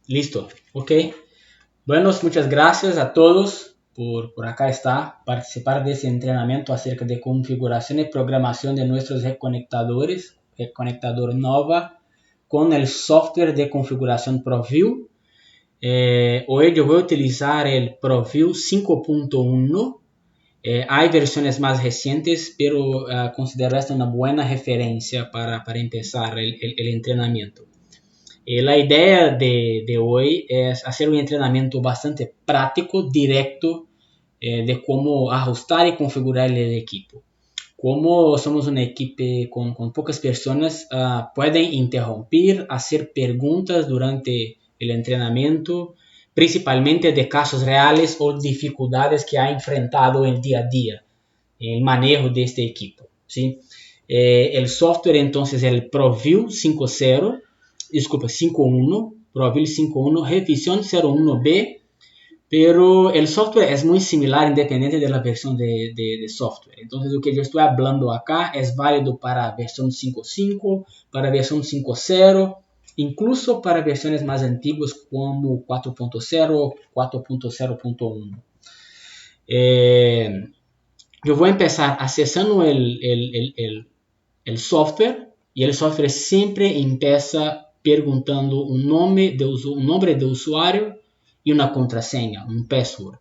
Listo, ok. Buenos, muchas gracias a todos por acá estar, participar de ese entrenamiento acerca de configuración y programación de nuestros reconectadores, reconectador Nova, con el software de configuración ProView. Hoy yo voy a utilizar el ProView 5.1. Hay versiones más recientes, pero considero esta una buena referencia para empezar el entrenamiento. La idea de hoy es hacer un entrenamiento bastante práctico, directo, de cómo ajustar y configurar el equipo. Como somos un equipo con pocas personas, pueden interrumpir, hacer preguntas durante el entrenamiento, principalmente de casos reales o dificultades que ha enfrentado en el día a día, el manejo de este equipo, ¿sí? El software entonces es el ProView 5.1, ProView 5.1, revisión 01B, pero el software es muy similar independiente de la versión de software. Entonces lo que yo estoy hablando acá es válido para versión 5.5, para versión 5.0, incluso para versiones más antiguas como 4.0, 4.0.1. Yo voy a empezar accesando el software y el software siempre empieza preguntando un nombre de usuario y una contraseña, un password.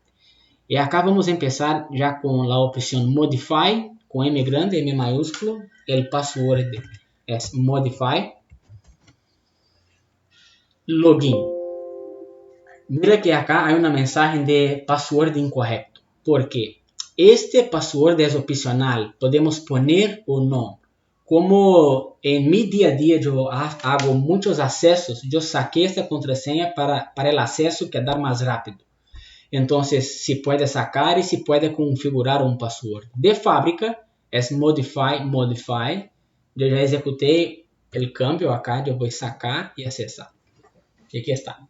Y acá vamos a empezar ya con la opción Modify, con M grande, M mayúsculo. El password es Modify. Login. Mira que acá hay una mensaje de password incorrecto. ¿Por qué? Este password es opcional. Podemos poner o no. Como en mi día a día yo hago muchos accesos, yo saqué esta contraseña para el acceso quedar más rápido. Entonces, se puede sacar y se puede configurar un password. De fábrica, es modify. Yo ya ejecuté el cambio acá, yo voy a sacar y accesar. Y aquí está.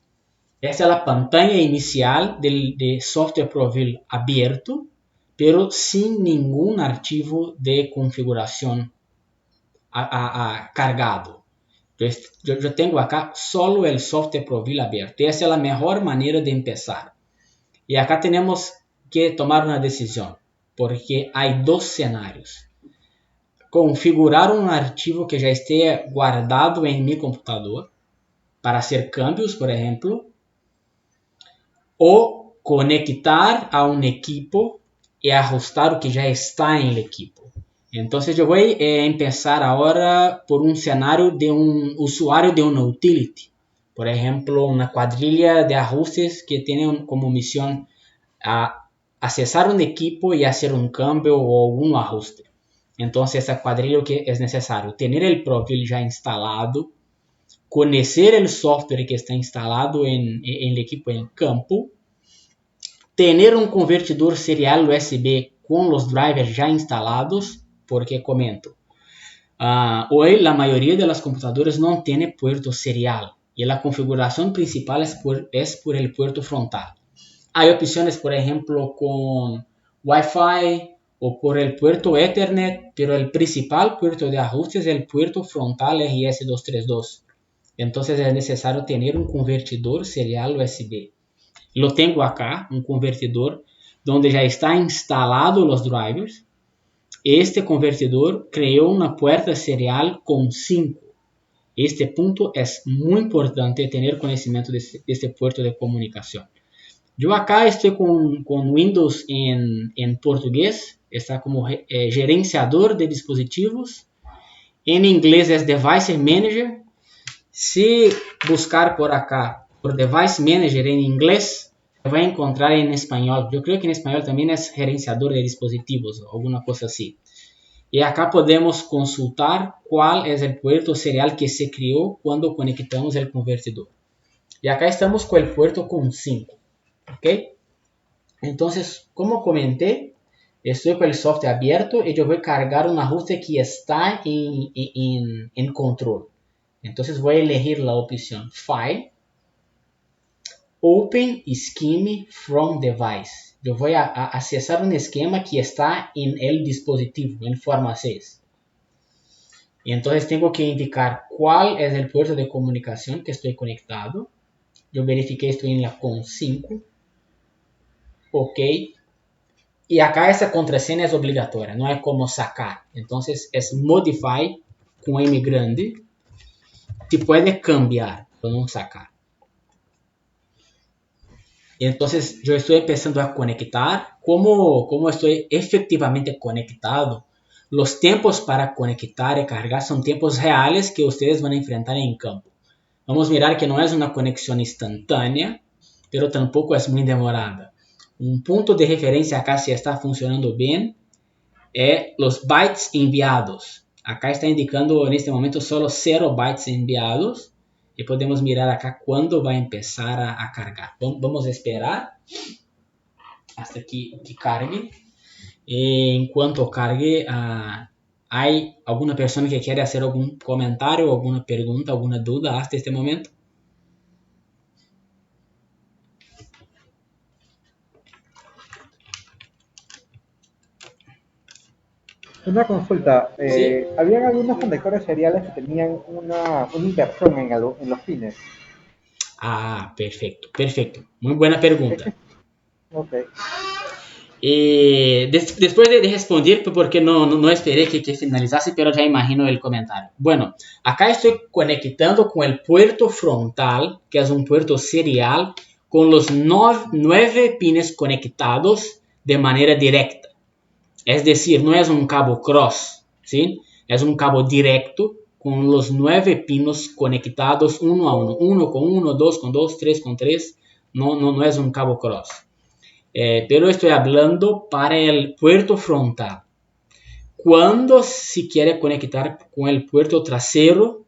Esta es la pantalla inicial de software ProView abierto, pero sin ningún archivo de configuración cargado. Entonces, yo tengo acá solo el software ProView abierto. Esa es la mejor manera de empezar. Y acá tenemos que tomar una decisión, porque hay dos escenarios. Configurar un archivo que ya esté guardado en mi computador para hacer cambios, por ejemplo, o conectar a un equipo y ajustar lo que ya está en el equipo. Entonces yo voy a empezar ahora por un escenario de un usuario de una utility. Por ejemplo, una cuadrilla de ajustes que tiene como misión a accesar un equipo y hacer un cambio o un ajuste. Entonces, esa cuadrilla que es necesario tener el ProView ya instalado, conocer el software que está instalado en el equipo en campo, tener un convertidor serial USB con los drivers ya instalados, porque comento, hoy la mayoría de las computadoras no tiene puerto serial y la configuración principal es por el puerto frontal. Hay opciones, por ejemplo, con Wi-Fi o por el puerto Ethernet, pero el principal puerto de ajuste es el puerto frontal RS232. Entonces es necesario tener un convertidor serial USB. Lo tengo acá, un convertidor donde ya está instalado los drivers. Este convertidor creó una puerta serial con 5. Este punto es muy importante tener conocimiento de este puerto de comunicación. Yo acá estoy con Windows en portugués, está como gerenciador de dispositivos. En inglés es Device Manager. Si buscar por acá, por Device Manager en inglés, va a encontrar en español. Yo creo que en español también es gerenciador de dispositivos, alguna cosa así. Y acá podemos consultar cuál es el puerto serial que se creó cuando conectamos el convertidor. Y acá estamos con el puerto con 5. ¿Ok? Entonces, como comenté, estoy con el software abierto y yo voy a cargar un ajuste que está en control. Entonces voy a elegir la opción File, Open Scheme from Device. Yo voy a accesar un esquema que está en el dispositivo, en forma 6. Y entonces tengo que indicar cuál es el puerto de comunicación que estoy conectado. Yo verifiqué esto en la con 5. Ok. Y acá esa contraseña es obligatoria, no hay como sacar. Entonces es modify con M grande. Se puede cambiar, pero no sacar. Entonces yo estoy empezando a conectar. ¿Cómo estoy efectivamente conectado? Los tiempos para conectar y cargar son tiempos reales que ustedes van a enfrentar en campo. Vamos a mirar que no es una conexión instantánea, pero tampoco es muy demorada. Un punto de referencia acá si está funcionando bien es los bytes enviados. Acá está indicando en este momento solo 0 bytes enviados. Y podemos mirar acá cuándo va a empezar a cargar. Vamos a esperar hasta que cargue. En cuanto cargue, ¿hay alguna persona que quiere hacer algún comentario, alguna pregunta, alguna duda hasta este momento? Una consulta, Sí. habían algunos conectores seriales que tenían una inversión en los pines. Perfecto, perfecto. Muy buena pregunta. Ok. Después de responder, porque no esperé que finalizase, pero ya imagino el comentario. Bueno, acá estoy conectando con el puerto frontal, que es un puerto serial, con los 9 pines conectados de manera directa. Es decir, no es un cabo cross, ¿sí? Es un cabo directo con los 9 pinos conectados uno a uno. Uno con uno, dos con dos, tres con tres. No es un cabo cross. Pero estoy hablando para el puerto frontal. Cuando se quiere conectar con el puerto trasero,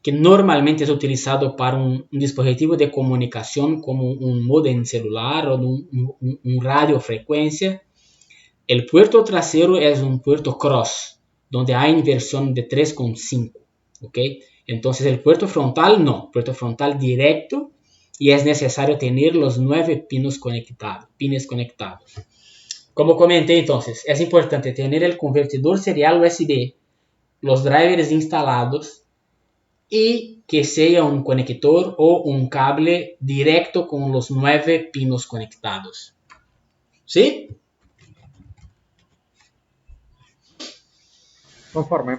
que normalmente es utilizado para un dispositivo de comunicación como un modem celular o un radiofrecuencia, el puerto trasero es un puerto cross, donde hay inversión de 3,5. ¿Ok? Entonces el puerto frontal no, puerto frontal directo, y es necesario tener los 9 pines conectados. Como comenté entonces, es importante tener el convertidor serial USB, los drivers instalados y que sea un conector o un cable directo con los 9 pinos conectados. ¿Sí? Conforme.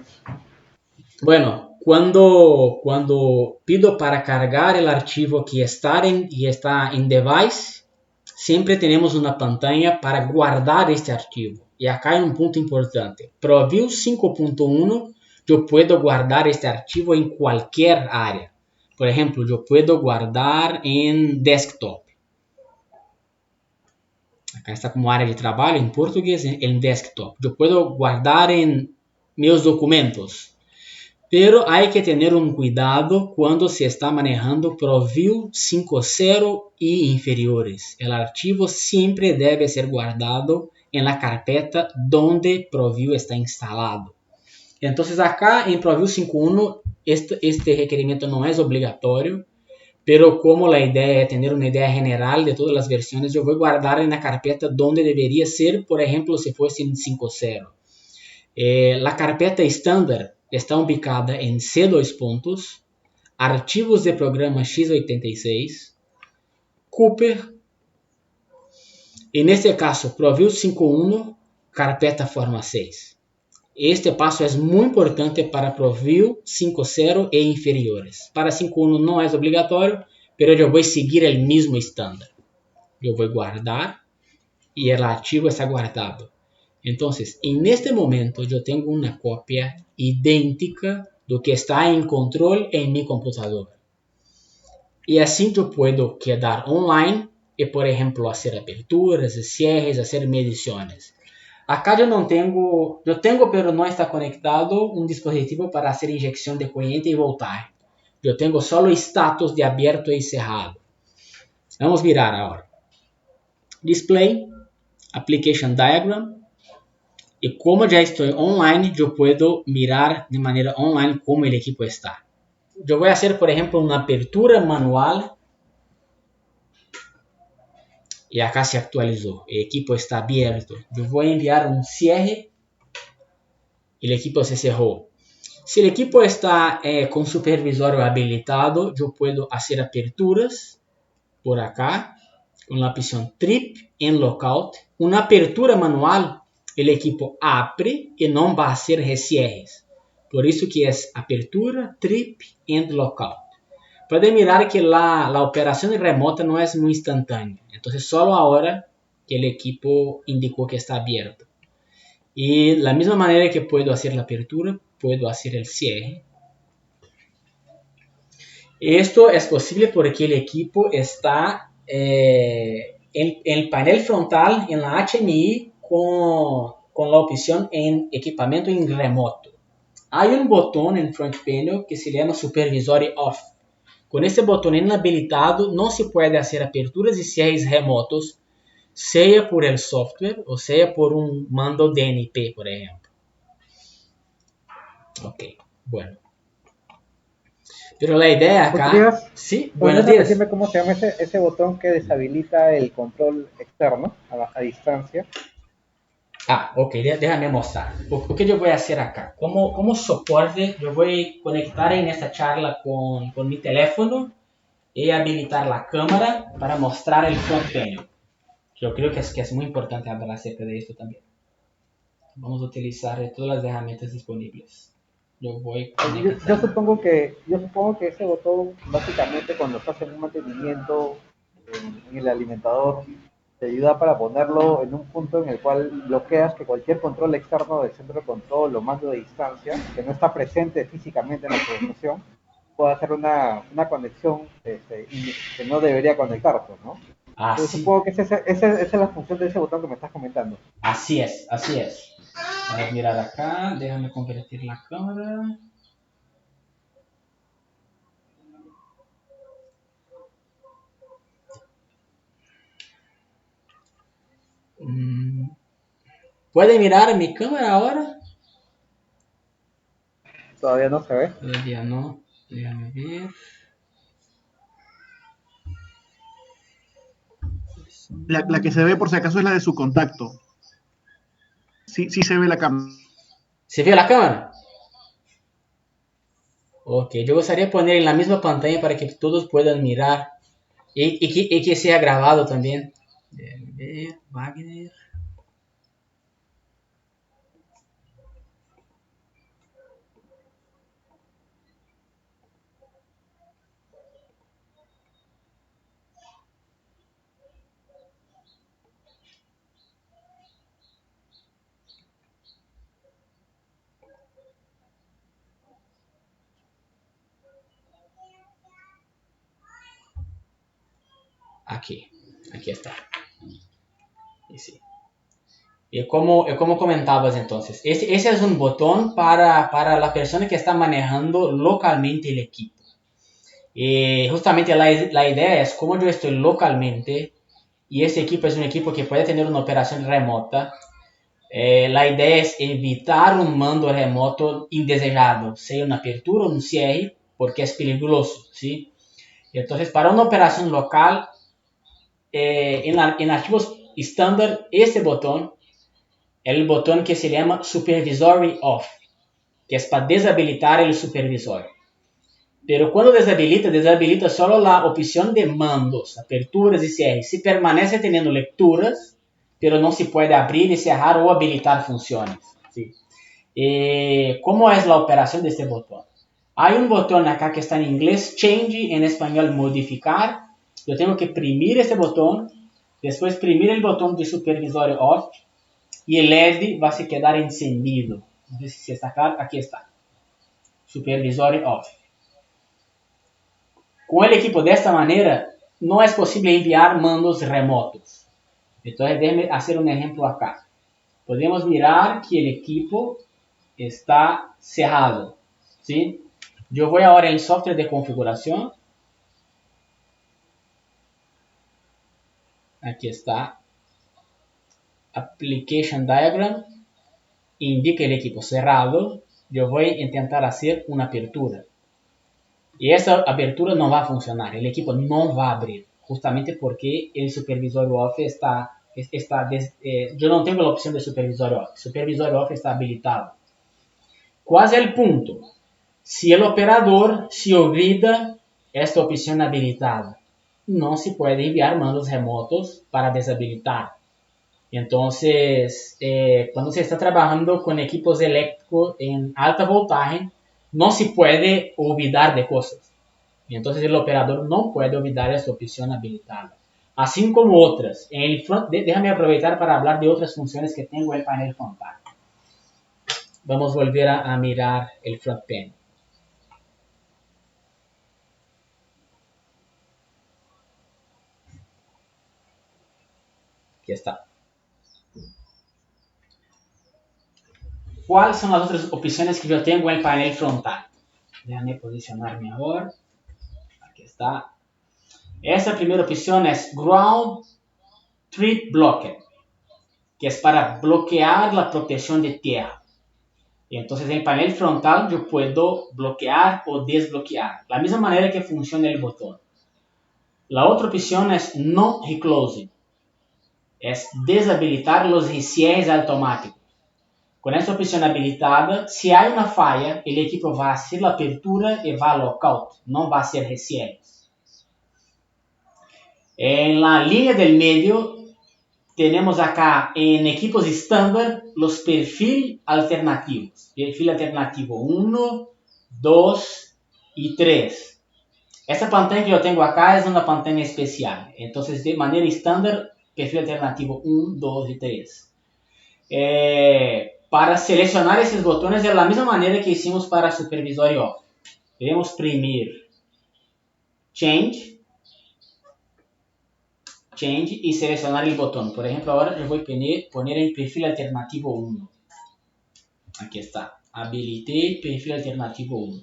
Bueno, cuando pido para cargar el archivo que está en device, siempre tenemos una pantalla para guardar este archivo. Y acá hay un punto importante. ProView 5.1, yo puedo guardar este archivo en cualquier área. Por ejemplo, yo puedo guardar en desktop. Acá está como área de trabajo en portugués, en desktop. Yo puedo guardar en mis documentos. Pero hay que tener un cuidado cuando se está manejando ProView 5.0 y inferiores. El archivo siempre debe ser guardado en la carpeta donde ProView está instalado. Entonces acá en ProView 5.1 este requerimiento no es obligatorio, pero como la idea es tener una idea general de todas las versiones, yo voy a guardar en la carpeta donde debería ser, por ejemplo, si fuese en 5.0. La carpeta estándar está ubicada en C2 puntos, archivos de programa x86, Cooper, en este caso ProView 5.1, carpeta forma 6. Este paso es muy importante para ProView 5.0 e inferiores. Para 5.1 no es obligatorio, pero yo voy a seguir el mismo estándar. Yo voy a guardar y el archivo está guardado. Entonces, en este momento yo tengo una copia idéntica de lo que está en control en mi computadora. Y así yo puedo quedar online y, por ejemplo, hacer aperturas, cierres, hacer mediciones. Acá yo tengo, pero no está conectado un dispositivo para hacer inyección de corriente y voltaje. Yo tengo solo status de abierto y cerrado. Vamos a mirar ahora. Display, Application Diagram. Y como ya estoy online, yo puedo mirar de manera online cómo el equipo está. Yo voy a hacer, por ejemplo, una apertura manual. Y acá se actualizó. El equipo está abierto. Yo voy a enviar un cierre. El equipo se cerró. Si el equipo está con supervisor habilitado, yo puedo hacer aperturas por acá, con la opción Trip en Lockout, una apertura manual, el equipo abre y no va a hacer rescierres. Por eso que es apertura, Trip and Lockout. Puede mirar que la operación remota no es muy instantánea. Entonces solo ahora que el equipo indicó que está abierto. Y la misma manera que puedo hacer la apertura, puedo hacer el cierre. Esto es posible porque el equipo está en el panel frontal, en la HMI, con la opción en equipamiento en remoto. Hay un botón en Front Panel que se llama Supervisory Off. Con este botón inhabilitado no se puede hacer aperturas y cierres remotos, sea por el software o sea por un mando DNP, por ejemplo. Ok, bueno. Pero la idea acá... Sí, buenos ¿Podrías días. repetirme cómo se llama ese botón que deshabilita el control externo a distancia? Ok, déjame mostrar. O que eu vou fazer acá? Como soporte, eu vou conectar nessa charla com mi teléfono e habilitar a câmera para mostrar o front panel. Eu creio que é muito importante falar acerca de isso também. Vamos utilizar todas as ferramentas disponíveis. Eu vou Yo conectar. supongo que ese botón, básicamente, cuando estás en un mantenimiento en el alimentador, te ayuda para ponerlo en un punto en el cual bloqueas que cualquier control externo del centro de control o mando de distancia, que no está presente físicamente en la programación, pueda hacer una conexión que no debería conectarse, ¿no? Entonces Así, supongo que esa es la función de ese botón que me estás comentando. así é, así é. Vamos mirar acá, déjame convertir a câmera. ¿Puede mirar mi cámara ahora? Todavía no se ve. Todavía no. Déjame ver. La que se ve por si acaso es la de su contacto. Sí, sí se ve la cámara. ¿Se vio la cámara? Ok, yo gustaría poner en la misma pantalla para que todos puedan mirar y que sea grabado también. Déjame ver, Wagner. Aquí está. Y sí. Y como comentabas entonces, ese es un botón para la persona que está manejando localmente el equipo. Y justamente la idea es, como yo estoy localmente y ese equipo es un equipo que puede tener una operación remota, la idea es evitar un mando remoto indesejado, sea una apertura o un cierre, porque es peligroso, ¿sí? Entonces, para una operación local, en archivos estándar, este botón es el botón que se llama Supervisory Off, que es para deshabilitar el supervisor. Pero cuando deshabilita solo la opción de mandos, aperturas y cierres. Si permanece teniendo lecturas, pero no se puede abrir y cerrar o habilitar funciones. ¿Sí? ¿Cómo es la operación de este botón? Hay un botón acá que está en inglés, Change, en español, modificar. Yo tengo que imprimir este botón, después imprimir el botón de supervisor off y el LED va a se quedar encendido. Entonces, si está acá, aquí está. Supervisor off. Com o equipo desta maneira, não é possível enviar mandos remotos. Então, déjame fazer um exemplo acá. Podemos mirar que o equipo está cerrado. ¿Sí? Eu vou agora em software de configuração. Aqui está. Application Diagram. Indica o equipo cerrado. Eu vou tentar fazer uma apertura. E essa abertura não vai funcionar. O equipo não vai abrir. Justamente porque o supervisor off está eu não tenho a opção de supervisor off. Supervisor off está habilitado. Qual é o ponto? Se o operador se olvida esta opção habilitada, no se puede enviar mandos remotos para deshabilitar. Entonces, cuando se está trabajando con equipos eléctricos en alta voltaje, no se puede olvidar de cosas. Entonces, el operador no puede olvidar esta opción habilitada. Así como otras. Déjame aprovechar para hablar de otras funciones que tengo en el panel frontal. Vamos a volver a mirar el front panel. Aquí está. ¿Cuáles son las otras opciones que yo tengo en el panel frontal? Déjame posicionarme ahora. Aquí está. Esta primera opción es Ground Trip Blocker, que es para bloquear la protección de tierra. Y entonces en el panel frontal yo puedo bloquear o desbloquear, la misma manera que funciona el botón. La otra opción es No Reclosing, es deshabilitar los cierres automáticos. Con esta opción habilitada, si hay una falla, el equipo va a hacer la apertura y va a lockout, no va a hacer recierres. En la línea del medio, tenemos acá en equipos estándar los perfiles alternativos. Perfil alternativo 1, 2 y 3. Esta pantalla que yo tengo acá es una pantalla especial. Entonces, de manera estándar, perfil alternativo 1, 2 y 3. Para seleccionar esos botones de la misma manera que hicimos para supervisor y off. Debemos imprimir Change y seleccionar el botón. Por ejemplo, ahora yo voy a poner el perfil alternativo 1. Aquí está. Habilité perfil alternativo 1.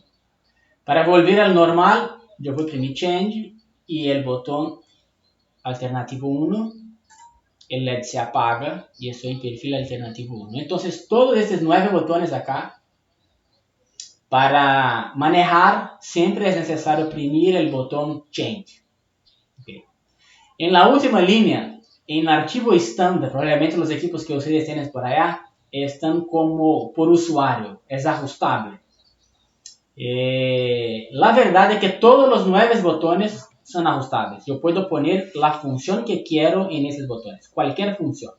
Para volver al normal, yo voy a imprimir Change y el botón alternativo 1. El LED se apaga y estoy en perfil alternativo 1. Entonces, todos estos 9 botones acá, para manejar, siempre es necesario oprimir el botón Change. Okay. En la última línea, en el archivo estándar, probablemente los equipos que ustedes tienen por allá están como por usuario, es ajustable. La verdad es que todos los 9 botones son ajustables. Yo puedo poner la función que quiero en esos botones, cualquier función.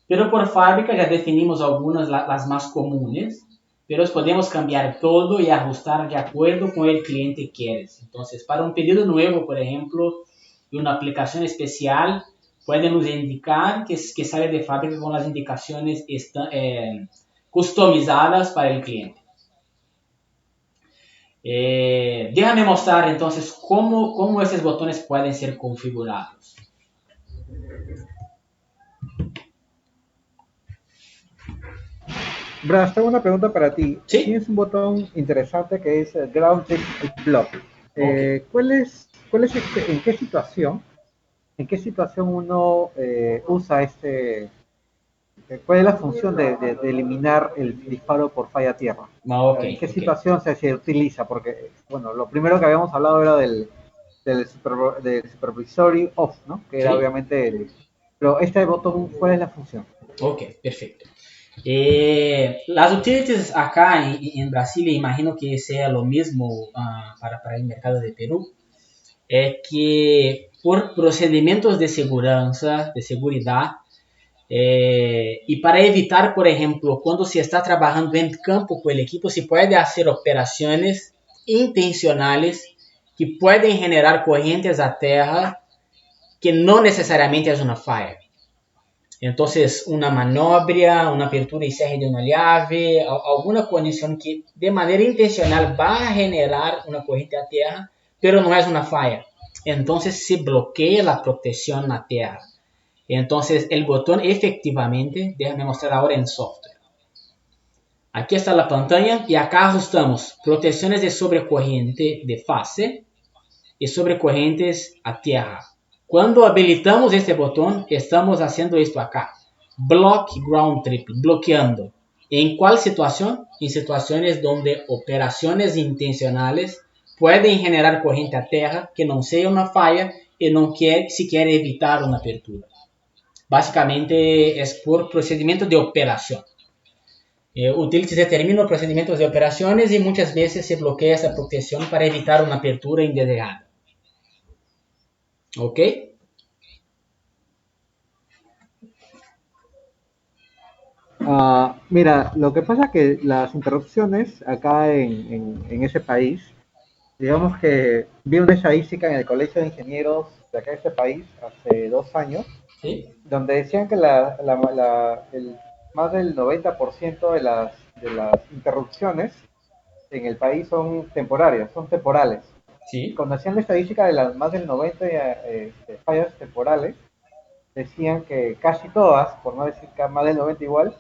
Pero por fábrica ya definimos algunas, las más comunes, pero podemos cambiar todo y ajustar de acuerdo con el cliente quiere. Entonces, para un pedido nuevo, por ejemplo, y una aplicación especial, podemos indicar que sale de fábrica con las indicaciones customizadas para el cliente. Déjame mostrar entonces cómo esos botones pueden ser configurados. Bras, tengo una pregunta para ti. ¿Sí? Tienes un botón interesante que es Ground Trip Block. Okay. ¿En qué situación uno usa cuál es la función de eliminar el disparo por falla a tierra? ¿En qué situación se utiliza? Porque, bueno, lo primero que habíamos hablado era del supervisory off, ¿no? Que era obviamente pero este botón, ¿cuál es la función? Ok, perfecto. Las utilities acá en Brasil, imagino que sea lo mismo para el mercado de Perú, es que por procedimientos de seguridad, y para evitar, por ejemplo, cuando se está trabajando en campo con el equipo, se puede hacer operaciones intencionales que pueden generar corrientes a tierra que no necesariamente es una falla. Entonces, una manobra, una apertura y cierre de una llave, alguna condición que de manera intencional va a generar una corriente a tierra, pero no es una falla. Entonces, se bloquea la protección a tierra. Entonces, el botón efectivamente, déjame mostrar ahora en software. Aquí está la pantalla y acá ajustamos protecciones de sobrecorriente de fase y sobrecorrientes a tierra. Cuando habilitamos este botón, estamos haciendo esto acá. Block Ground Trip, bloqueando. ¿En cuál situación? En situaciones donde operaciones intencionales pueden generar corriente a tierra que no sea una falla y no se quiere evitar una apertura. Básicamente es por procedimiento de operación. Utilities determina procedimientos de operaciones y muchas veces se bloquea esa protección para evitar una apertura indeseada. ¿Ok? Mira, lo que pasa es que las interrupciones acá en ese país, digamos que vi una estadística en el Colegio de Ingenieros de acá de este país hace 2 años, Sí, donde decían que más del 90% de las interrupciones en el país son temporarias, son temporales. Y sí, cuando hacían la estadística de las más del 90 fallas temporales, decían que casi todas, por no decir que más del 90 igual,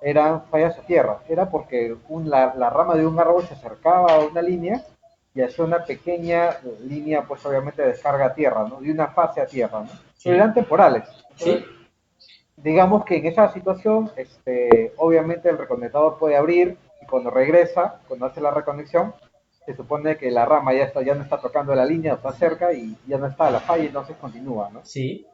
eran fallas a tierra. Era porque la rama de un árbol se acercaba a una línea y hacía una pequeña línea, pues obviamente de descarga a tierra, ¿no? De una fase a tierra, ¿no? Pero eran sí, temporales. Entonces, sí, digamos que en esa situación, obviamente el reconectador puede abrir y cuando regresa, cuando hace la reconexión, se supone que la rama ya no está tocando la línea, está cerca y ya no está la falla y entonces continúa, ¿no? sí,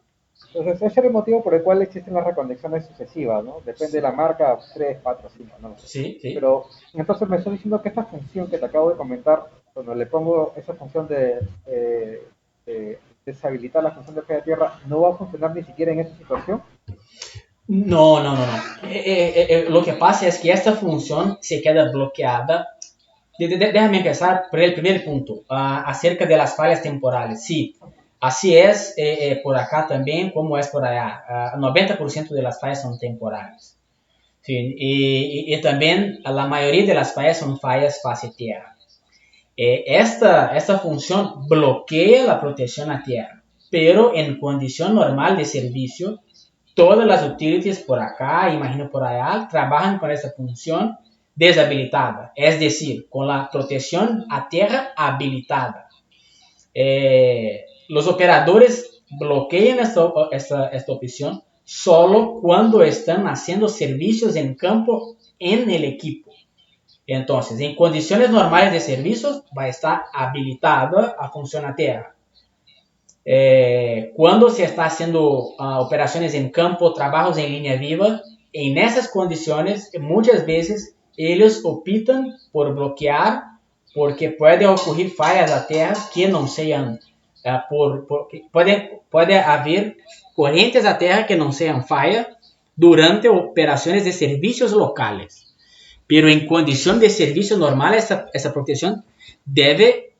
Entonces, ese es el motivo por el cual existen las reconexiones sucesivas, ¿no? Depende de la marca, 3, 4, 5, no lo sé. sí, sí. Pero entonces me estoy diciendo que esta función que te acabo de comentar, cuando le pongo esa función de deshabilitar la función de fe de tierra, no va a funcionar ni siquiera en esa situación. No, no, no, no. Lo que pasa es que esta función se queda bloqueada. Déjame empezar por el primer punto, acerca de las fallas temporales. Sí, así es por acá también como es por allá. 90% de las fallas son temporales. Sí, y también la mayoría de las fallas son fallas fase tierra. Esta función bloquea la protección a tierra, pero en condición normal de servicio, todas las utilities por acá, imagino por allá, trabajan con esta función deshabilitada, es decir, con la protección a tierra habilitada. Los operadores bloquean esta opción solo cuando están haciendo servicios en campo en el equipo. Entonces, en condiciones normales de servicios, va a estar habilitada a función a tierra. Cuando se está haciendo operaciones en campo, trabajos en línea viva, en esas condiciones, muchas veces ellos optan por bloquear porque puede ocurrir fallas a tierra que no sean, puede haber corrientes a tierra que no sean fallas durante operaciones de servicios locales. Pero en condición de servicio normal, esa protección debe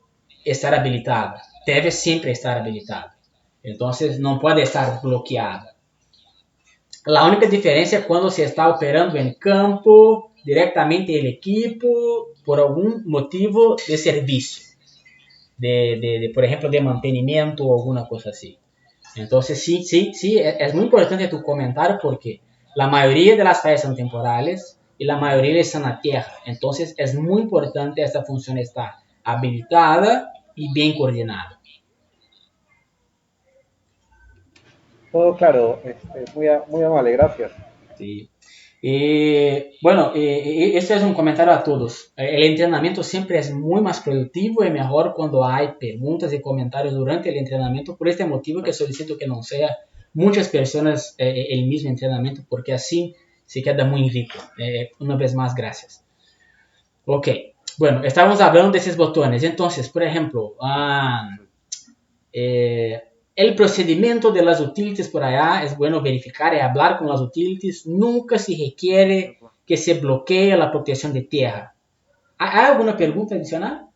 estar habilitada, debe siempre estar habilitada. Entonces, no puede estar bloqueada. La única diferencia es cuando se está operando en campo, directamente el equipo, por algún motivo de servicio, por ejemplo, de mantenimiento o alguna cosa así. Entonces, sí, sí, sí, es muy importante tu comentario porque la mayoría de las fallas son temporales y la mayoría están a tierra. Entonces, es muy importante esta función estar habilitada y bien coordinada. Todo claro, muy amable, gracias. Sí. Bueno, esto es un comentario a todos. El entrenamiento siempre es muy más productivo y mejor cuando hay preguntas y comentarios durante el entrenamiento. Por este motivo que solicito que no sea muchas personas el mismo entrenamiento, porque así se queda muy rico. Una vez más, gracias. Ok, bueno, estamos hablando de esos botones. Entonces, por ejemplo, eh, el procedimiento de las utilities por allá es bueno verificar y hablar con las utilities. Nunca se requiere que se bloquee la protección de tierra. ¿Hay alguna pregunta adicional?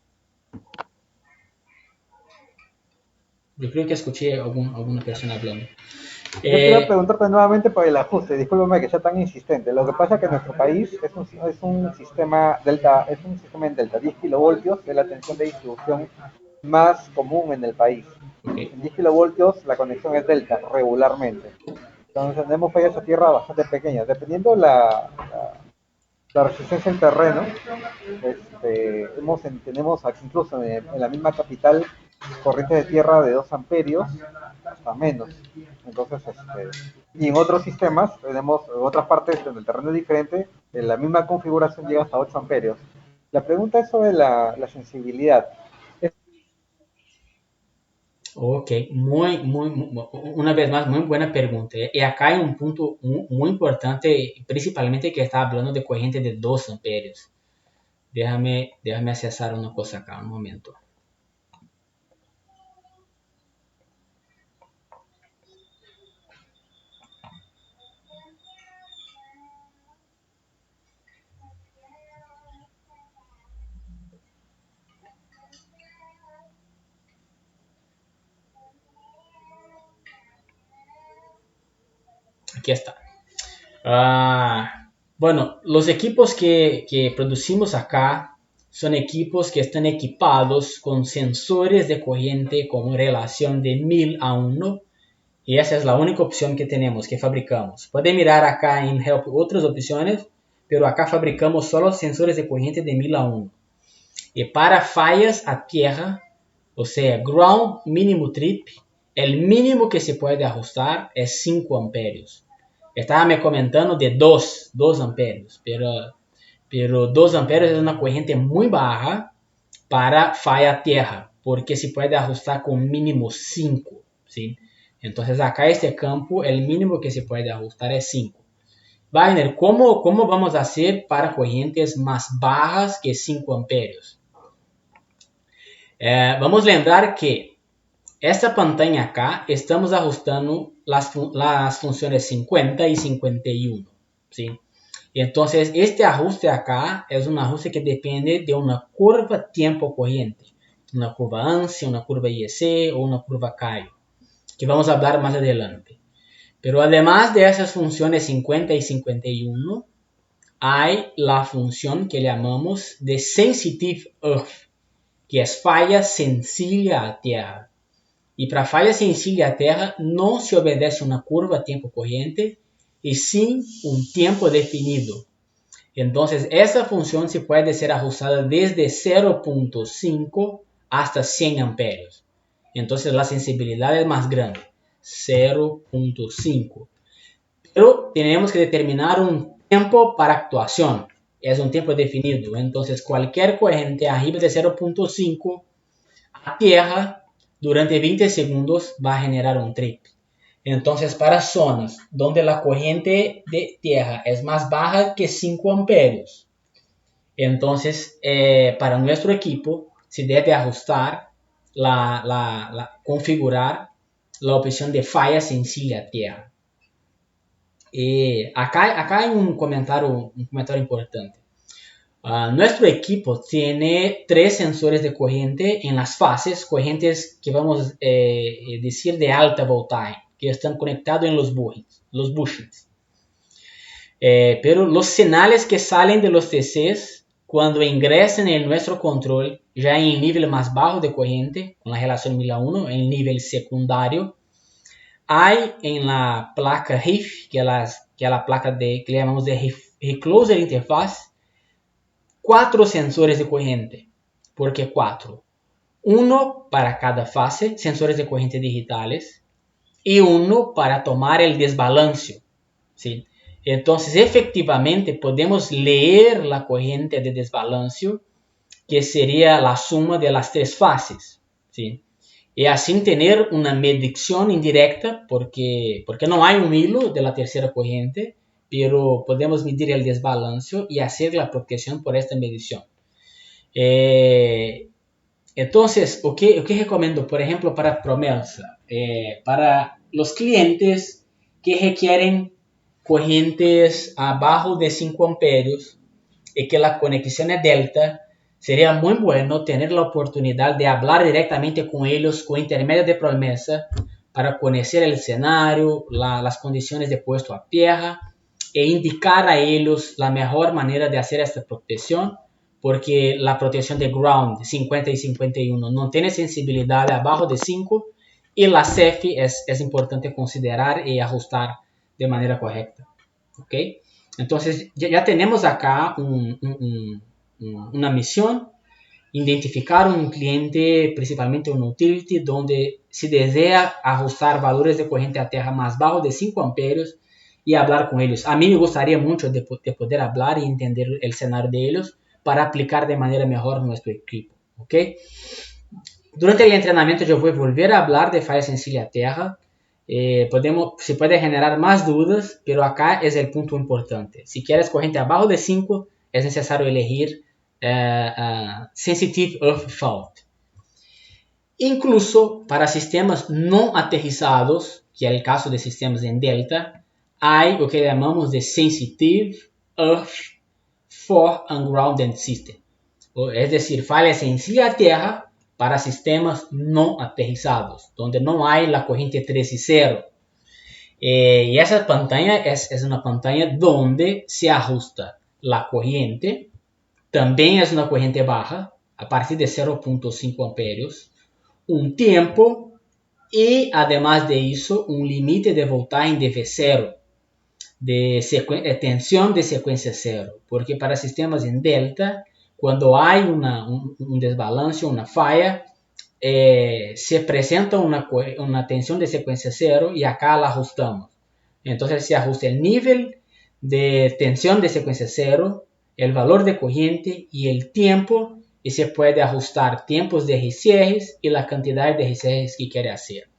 Yo creo que escuché alguna persona hablando. Yo quiero Eh, preguntarte nuevamente por el ajuste, discúlpame que sea tan insistente. Lo que pasa es que nuestro país es un sistema delta, es un sistema en delta, 10 kilovoltios es la tensión de distribución más común en el país. ok, En 10 kilovoltios la conexión es delta regularmente. Entonces tenemos fallas a tierra bastante pequeñas. Dependiendo la resistencia del terreno, tenemos aquí incluso en la misma capital corrientes de tierra de 2 amperios hasta menos. Entonces, y en otros sistemas, tenemos en otras partes donde el terreno es diferente, en la misma configuración llega hasta 8 amperios. La pregunta es sobre la sensibilidad. ok, una vez más, muy buena pregunta. Y acá hay un punto muy importante, principalmente que está hablando de corriente de 2 amperios. Déjame accesar una cosa acá, un momento. Aquí está. Bueno, los equipos que producimos acá son equipos que están equipados con sensores de corriente con relación de 1000 a 1. Y esa es la única opción que tenemos, que fabricamos. Pueden mirar acá en Help otras opciones, pero acá fabricamos solo sensores de corriente de 1000 a 1. Y para fallas a tierra, o sea, ground mínimo trip, el mínimo que se puede ajustar es 5 amperios. Estaba me comentando de 2 amperios, pero 2 amperios es una corriente muy baja para falla a tierra, porque se puede ajustar con mínimo 5, ¿sí? Entonces acá este campo, el mínimo que se puede ajustar es 5. Wagner, ¿cómo vamos a hacer para corrientes más bajas que 5 amperios? Vamos a lembrar que esta pantalla acá estamos ajustando las funciones 50 y 51, ¿sí? Entonces este ajuste acá es un ajuste que depende de una curva tiempo corriente, una curva ANSI, una curva IEC o una curva CAIO, que vamos a hablar más adelante. Pero además de esas funciones 50 y 51, hay la función que llamamos de Sensitive Earth, que es falla sencilla a tierra. Y para falla sencilla a tierra no se obedece una curva tiempo corriente y sin un tiempo definido. Entonces esa función se puede ser ajustada desde 0.5 hasta 100 amperios. Entonces la sensibilidad es más grande, 0.5. Pero tenemos que determinar un tiempo para actuación. Es un tiempo definido. Entonces cualquier corriente arriba de 0.5 a tierra durante 20 segundos va a generar un trip. Entonces para zonas donde la corriente de tierra es más baja que 5 amperios, entonces para nuestro equipo se debe ajustar, configurar la opción de falla sencilla a tierra. Acá hay un comentario importante. Nuestro equipo tiene 3 sensores de corriente en las fases, corrientes que vamos a decir de alta voltaje, que están conectados en los bushings. Pero los señales que salen de los TCs, cuando ingresan en nuestro control, ya en el nivel más bajo de corriente, con la relación 1000 a 1, en el nivel secundario, hay en la placa RIF, que es la placa que llamamos de Recloser Interface, 4 sensores de corriente. ¿Por qué 4? Uno para cada fase, sensores de corriente digitales, y uno para tomar el desbalance, ¿sí? Entonces, efectivamente, podemos leer la corriente de desbalance, que sería la suma de las 3 fases, ¿sí? Y así tener una medición indirecta, porque no hay un hilo de la tercera corriente, pero podemos medir el desbalance y hacer la protección por esta medición. Entonces, ¿o qué recomiendo? Por ejemplo, para promesa, para los clientes que requieren corrientes abajo de 5 amperios y que la conexión es delta, sería muy bueno tener la oportunidad de hablar directamente con ellos con intermedio de promesa para conocer el escenario, las condiciones de puesto a tierra e indicar a ellos la mejor manera de hacer esta protección, porque la protección de ground 50 y 51 no tiene sensibilidad de abajo de 5 y la CEFI es importante considerar y ajustar de manera correcta. ¿Ok? Entonces ya tenemos acá una misión, identificar un cliente, principalmente un utility, donde se desea ajustar valores de corriente a tierra más bajos de 5 amperios y hablar con ellos. A mí me gustaría mucho de poder hablar y entender el escenario de ellos para aplicar de manera mejor nuestro equipo. ¿Ok? Durante el entrenamiento yo voy a volver a hablar de falla sencilla a tierra. Se puede generar más dudas, pero acá es el punto importante. Si quieres corriente abajo de 5, es necesario elegir Sensitive Earth Fault. Incluso para sistemas no aterrizados, que es el caso de sistemas en delta, hay lo que llamamos de Sensitive Earth for Ungrounded System. Es decir, falla sencilla a tierra para sistemas no aterrizados, donde no hay la corriente 3 y 0. Y esa pantalla es una pantalla donde se ajusta la corriente. También es una corriente baja, a partir de 0.5 amperios, un tiempo y además de eso un límite de voltaje en dV0, de tensión de secuencia cero, porque para sistemas en delta, cuando hay un desbalance, una falla, se presenta una tensión de secuencia cero y acá la ajustamos. Entonces se ajusta el nivel de tensión de secuencia cero, el valor de corriente y el tiempo, y se puede ajustar tiempos de resierres y la cantidad de resierres que quiere hacer.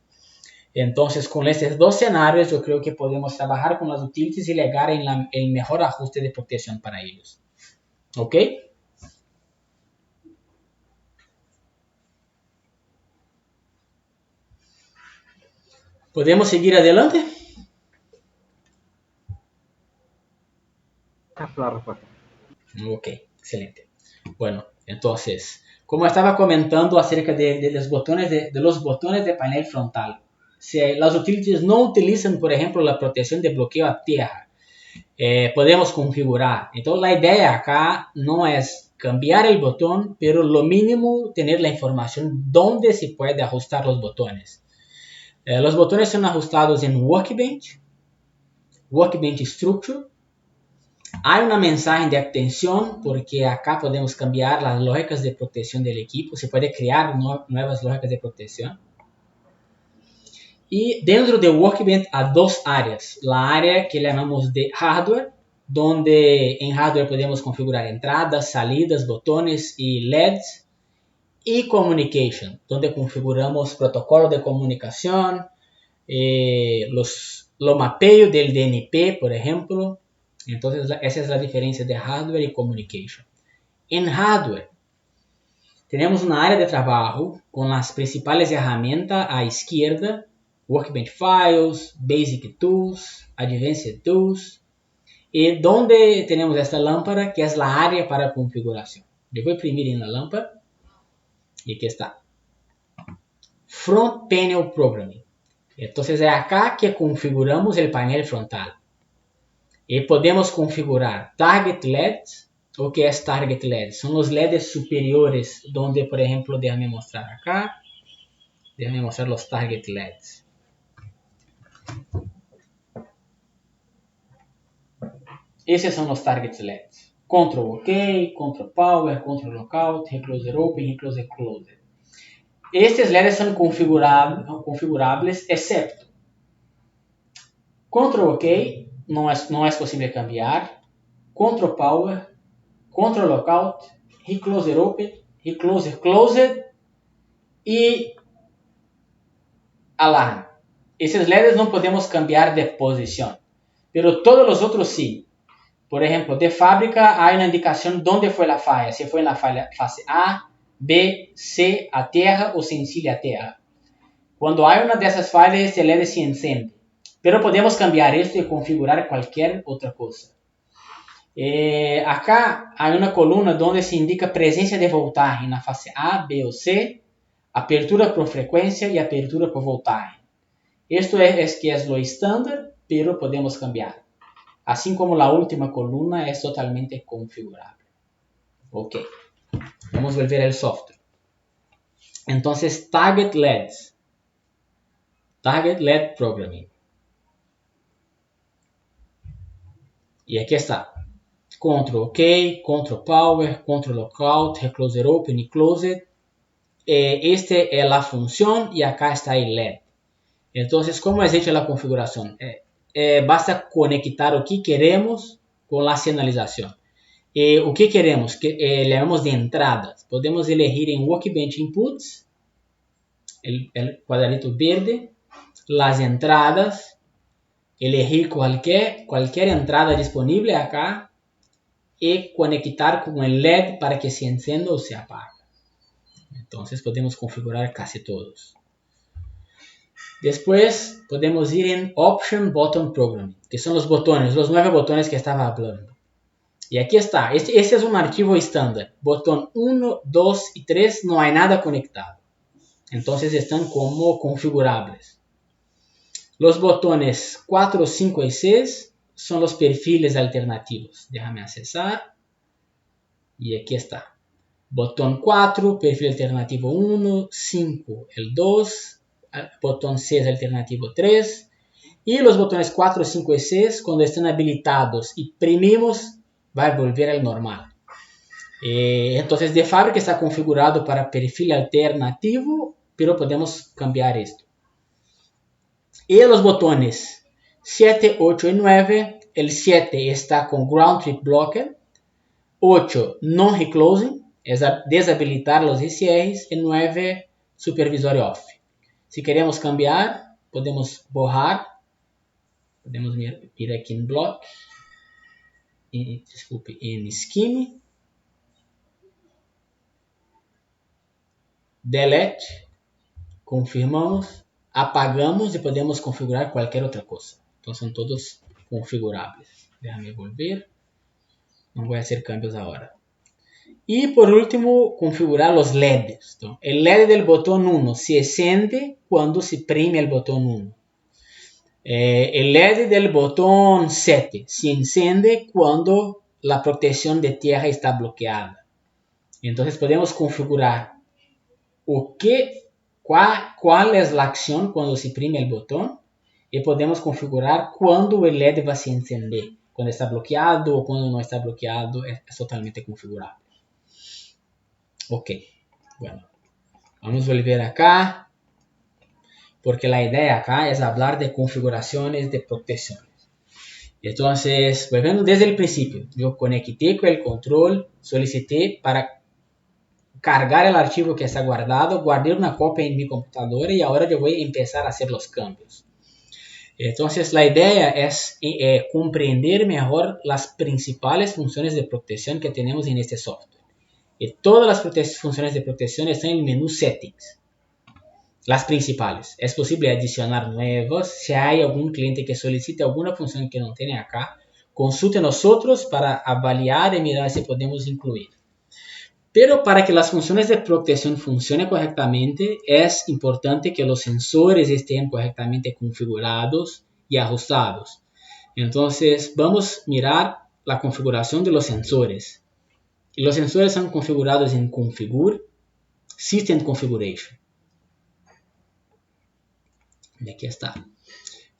Entonces, con estos dos escenarios, yo creo que podemos trabajar con las utilities y llegar en el mejor ajuste de protección para ellos. ¿Ok? ¿Podemos seguir adelante? Esa es la respuesta. Ok, excelente. Bueno, entonces, como estaba comentando acerca de los botones de panel frontal, si las utilities no utilizan, por ejemplo, la protección de bloqueo a tierra, podemos configurar. Entonces, la idea acá no es cambiar el botón, pero lo mínimo tener la información dónde se puede ajustar los botones. Los botones son ajustados en Workbench Structure. Hay una mensaje de atención porque acá podemos cambiar las lógicas de protección del equipo. Se puede crear nuevas lógicas de protección. Y dentro de Workbench hay dos áreas. La área que llamamos de hardware, donde en hardware podemos configurar entradas, salidas, botones y LEDs. Y communication, donde configuramos protocolo de comunicación, lo mapeo del DNP, por ejemplo. Entonces, esa es la diferencia de hardware y communication. En hardware, tenemos una área de trabajo con las principales herramientas a izquierda: Workbench Files, Basic Tools, Advanced Tools, y donde tenemos esta lámpara que es la área para configuración. Le voy a imprimir en la lámpara y aquí está. Front Panel Programming. Entonces es acá que configuramos el panel frontal. Y podemos configurar Target LEDs. ¿O qué es Target LED? Son los LEDs superiores, donde, por ejemplo, déjame mostrar acá. Déjame mostrar los Target LEDs. Esos son los Target LEDs. Control OK, Control Power, Control Lockout, Recloser Open, Recloser Closed. Estes LEDs son configurables, excepto Control OK, não é possível cambiar. Control Power, Control Lockout, Recloser Open, Recloser Closed e Alarm. Esses LEDs não podemos cambiar de posição, pero todos os outros sim. Por exemplo, de fábrica há uma indicação onde foi a falha, se foi na falha fase A, B, C, a terra ou sencillo a terra. Quando há uma dessas falhas, esse LED se encende. Pero podemos cambiar esto e configurar qualquer outra coisa. Acá há uma coluna onde se indica presença de voltaje na fase A, B ou C, apertura por frequência e apertura por voltaje. Esto es que es lo estándar, pero podemos cambiar. Así como la última columna es totalmente configurable. Ok, vamos a ver el software. Entonces, Target LEDs. Target LED Programming. Y aquí está. Control OK, Control Power, Control Lockout, Recloser Open y Closed. Esta es la función y acá está el LED. Entonces, ¿cómo es hecha la configuración? Basta conectar o que queremos con la señalización. O que queremos? Le llamamos de entradas. Podemos elegir en Workbench Inputs, el cuadradito verde, las entradas, elegir cualquier entrada disponible acá y conectar con el LED para que se encienda o se apague. Entonces podemos configurar casi todos. Después podemos ir en Option Button Programming, que son los botones, los 9 botones que estaba hablando. Y aquí está, este es un archivo estándar. Botón 1, 2 y 3 no hay nada conectado. Entonces están como configurables. Los botones 4, 5 y 6 son los perfiles alternativos. Déjame accesar. Y aquí está. Botón 4, perfil alternativo 1, 5, el 2, botón 6 alternativo 3. Y los botones 4, 5 y 6, cuando estén habilitados y primimos, va a volver al normal. Entonces, de fábrica está configurado para perfil alternativo, pero podemos cambiar esto. Y los botones 7, 8 y 9, el 7 está con Ground Trip Blocker, 8 no reclosing, es deshabilitar los ICRs, y 9 supervisório off. Si queremos cambiar, podemos borrar, podemos ir aquí en block, desculpe, en scheme, delete, confirmamos, apagamos y podemos configurar cualquier otra cosa. Entonces son todos configurables. Déjame volver. No voy a hacer cambios ahora. Y por último, configurar los LEDs. Entonces, el LED del botón 1 se enciende cuando se prime el botón 1. El LED del botón 7 se enciende cuando la protección de tierra está bloqueada. Entonces podemos configurar cuál es la acción cuando se prime el botón y podemos configurar cuándo el LED va a se encender. Cuando está bloqueado o cuando no está bloqueado, es totalmente configurable. Ok, bueno, vamos a volver acá, porque la idea acá es hablar de configuraciones de protecciones. Entonces, volviendo desde el principio, yo conecté con el control, solicité para cargar el archivo que está guardado, guardé una copia en mi computadora y ahora yo voy a empezar a hacer los cambios. Entonces, la idea es comprender mejor las principales funciones de protección que tenemos en este software. Y todas las funciones de protección están en el menú Settings. Las principales. Es posible adicionar nuevos. Si hay algún cliente que solicite alguna función que no tiene acá, consulte nosotros para avaliar y mirar si podemos incluir. Pero para que las funciones de protección funcionen correctamente, es importante que los sensores estén correctamente configurados y ajustados. Entonces, vamos a mirar la configuración de los sensores. Y los sensores son configurados en Configure, System Configuration. Y aquí está.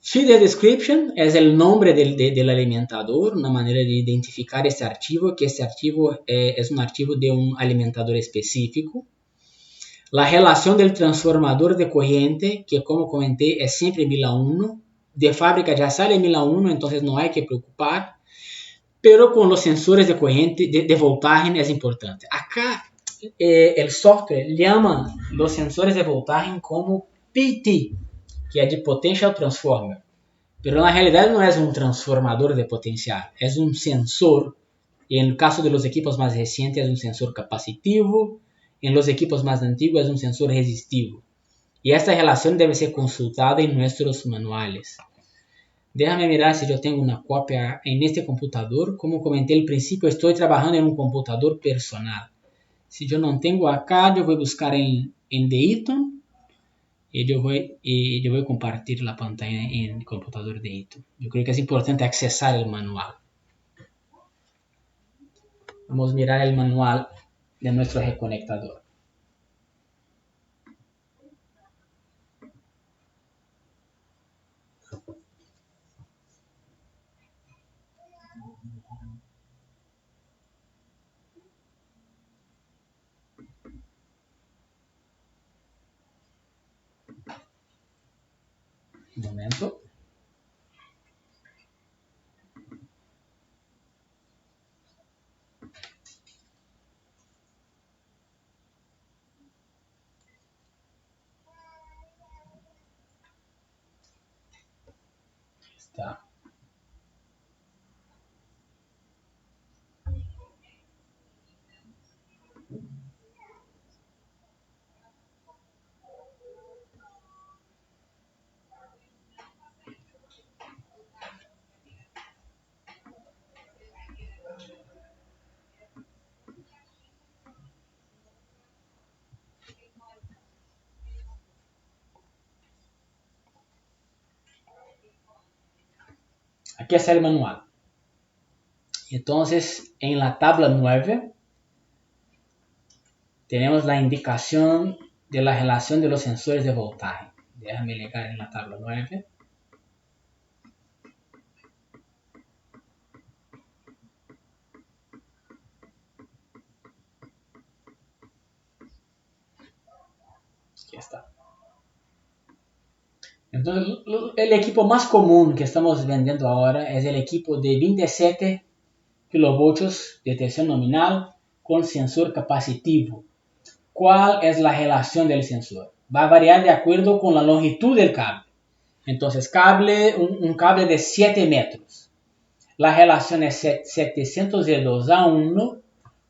Feeder Description es el nombre del alimentador, una manera de identificar este archivo, que este archivo es un archivo de un alimentador específico. La relación del transformador de corriente, que como comenté es siempre 1000 a 1. De fábrica ya sale 1000 a 1, entonces no hay que preocupar. Pero con los sensores de corriente, de voltaje es importante. Acá el software llama los sensores de voltaje como PT, que es de Potential Transformer. Pero na realidade não é um transformador de potencial, é um sensor. E no caso de los equipos mais recentes, é um sensor capacitivo. En los equipos más antiguos es un sensor resistivo. Y esta relación debe ser consultada en nuestros manuales. Déjame mirar si yo tengo una copia en este computador. Como comenté al principio, estoy trabajando en un computador personal. Si yo no tengo acá, yo voy a buscar en Dayton y yo voy a compartir la pantalla en el computador de Dayton. Yo creo que es importante accesar el manual. Vamos a mirar el manual de nuestro reconectador. Un momento. Está. Aquí está el manual. Entonces, en la tabla 9, tenemos la indicación de la relación de los sensores de voltaje. Déjame llegar en la tabla 9. Aquí está. Entonces, el equipo más común que estamos vendiendo ahora es el equipo de 27 kilovoltios de tensión nominal con sensor capacitivo. ¿Cuál es la relación del sensor? Va a variar de acuerdo con la longitud del cable. Entonces, un cable de 7 metros. La relación es 702:1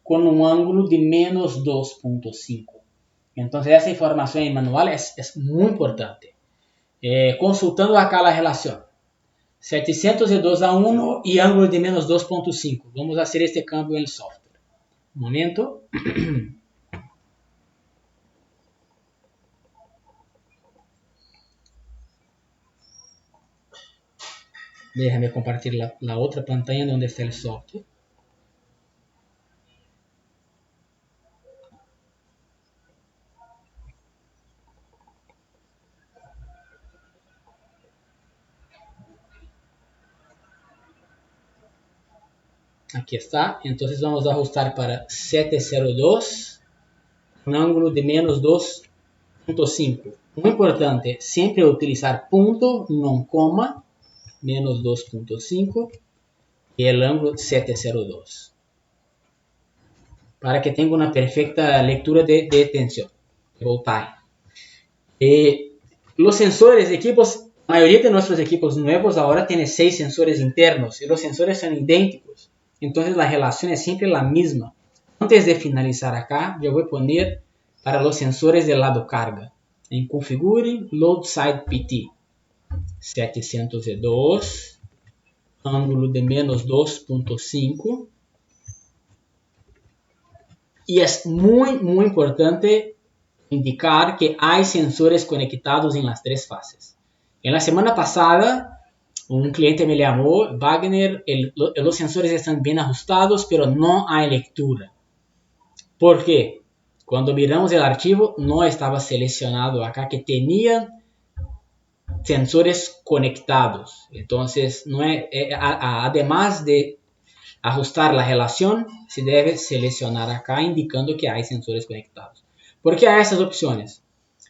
con un ángulo de menos 2.5. Entonces, esa información en manual es muy importante. Consultando acá la relación. 702:1 y ángulo de menos 2.5. Vamos a hacer este cambio en el software. Un momento. Déjame compartir la otra pantalla donde está el software. Aquí está. Entonces vamos a ajustar para 702, un ángulo de menos 2.5. Muy importante, siempre utilizar punto, no coma, menos 2.5 y el ángulo 702. Para que tenga una perfecta lectura de tensión, de voltaje. Los sensores, equipos, la mayoría de nuestros equipos nuevos ahora tienen 6 sensores internos y los sensores son idénticos. Entonces la relación es siempre la misma. Antes de finalizar acá, yo voy a poner para los sensores del lado carga. En configure load side PT. 702, ángulo de menos 2.5. Y es muy importante indicar que hay sensores conectados en las 3 fases. En la semana pasada, un cliente me llamó, Wagner, los sensores están bien ajustados, pero no hay lectura. ¿Por qué? Cuando miramos el archivo, no estaba seleccionado acá que tenían sensores conectados. Entonces, además de ajustar la relación, se debe seleccionar acá indicando que hay sensores conectados. ¿Por qué hay esas opciones?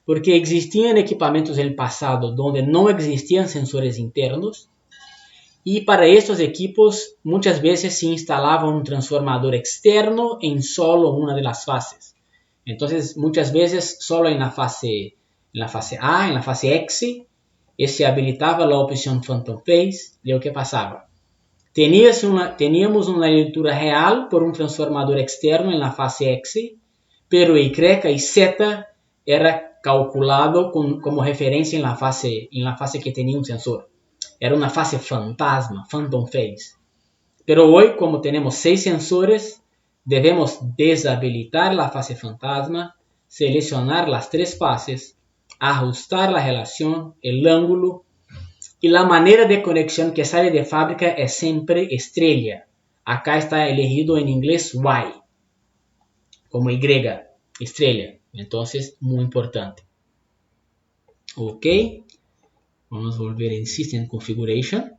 Porque existían equipamientos en el pasado donde no existían sensores internos y para estos equipos muchas veces se instalaba un transformador externo en solo una de las fases. Entonces muchas veces solo en la fase A, en la fase X, se habilitaba la opción Phantom Phase. ¿Y qué pasaba? Teníamos una lectura real por un transformador externo en la fase X, pero Y y Z era calculado como referencia en la fase que tenía un sensor. Era una fase fantasma, Phantom Phase. Pero hoy, como tenemos 6 sensores, debemos deshabilitar la fase fantasma, seleccionar las 3 fases, ajustar la relación, el ángulo, y la manera de conexión que sale de fábrica es siempre estrella. Acá está elegido en inglés Y, como Y, estrella. Entonces, muy importante. Ok. Vamos a volver en System Configuration.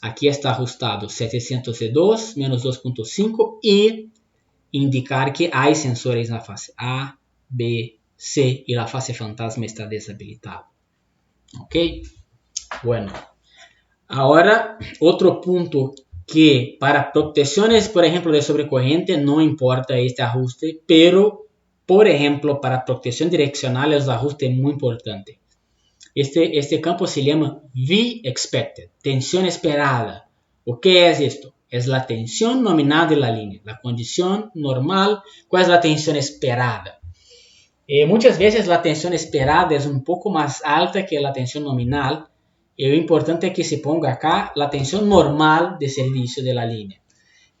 Aquí está ajustado 702 menos 2.5 y indicar que hay sensores en la fase A, B, C y la fase fantasma está deshabilitada. Ok. Bueno. Ahora, otro punto que para protecciones, por ejemplo, de sobrecorriente no importa este ajuste, pero, por ejemplo, para protección direccional es un ajuste muy importante. Este campo se llama V expected, tensión esperada. ¿O qué es esto? Es la tensión nominal de la línea, la condición normal. ¿Cuál es la tensión esperada? Muchas veces la tensión esperada es un poco más alta que la tensión nominal. Y lo importante es que se ponga acá la tensión normal de servicio de la línea.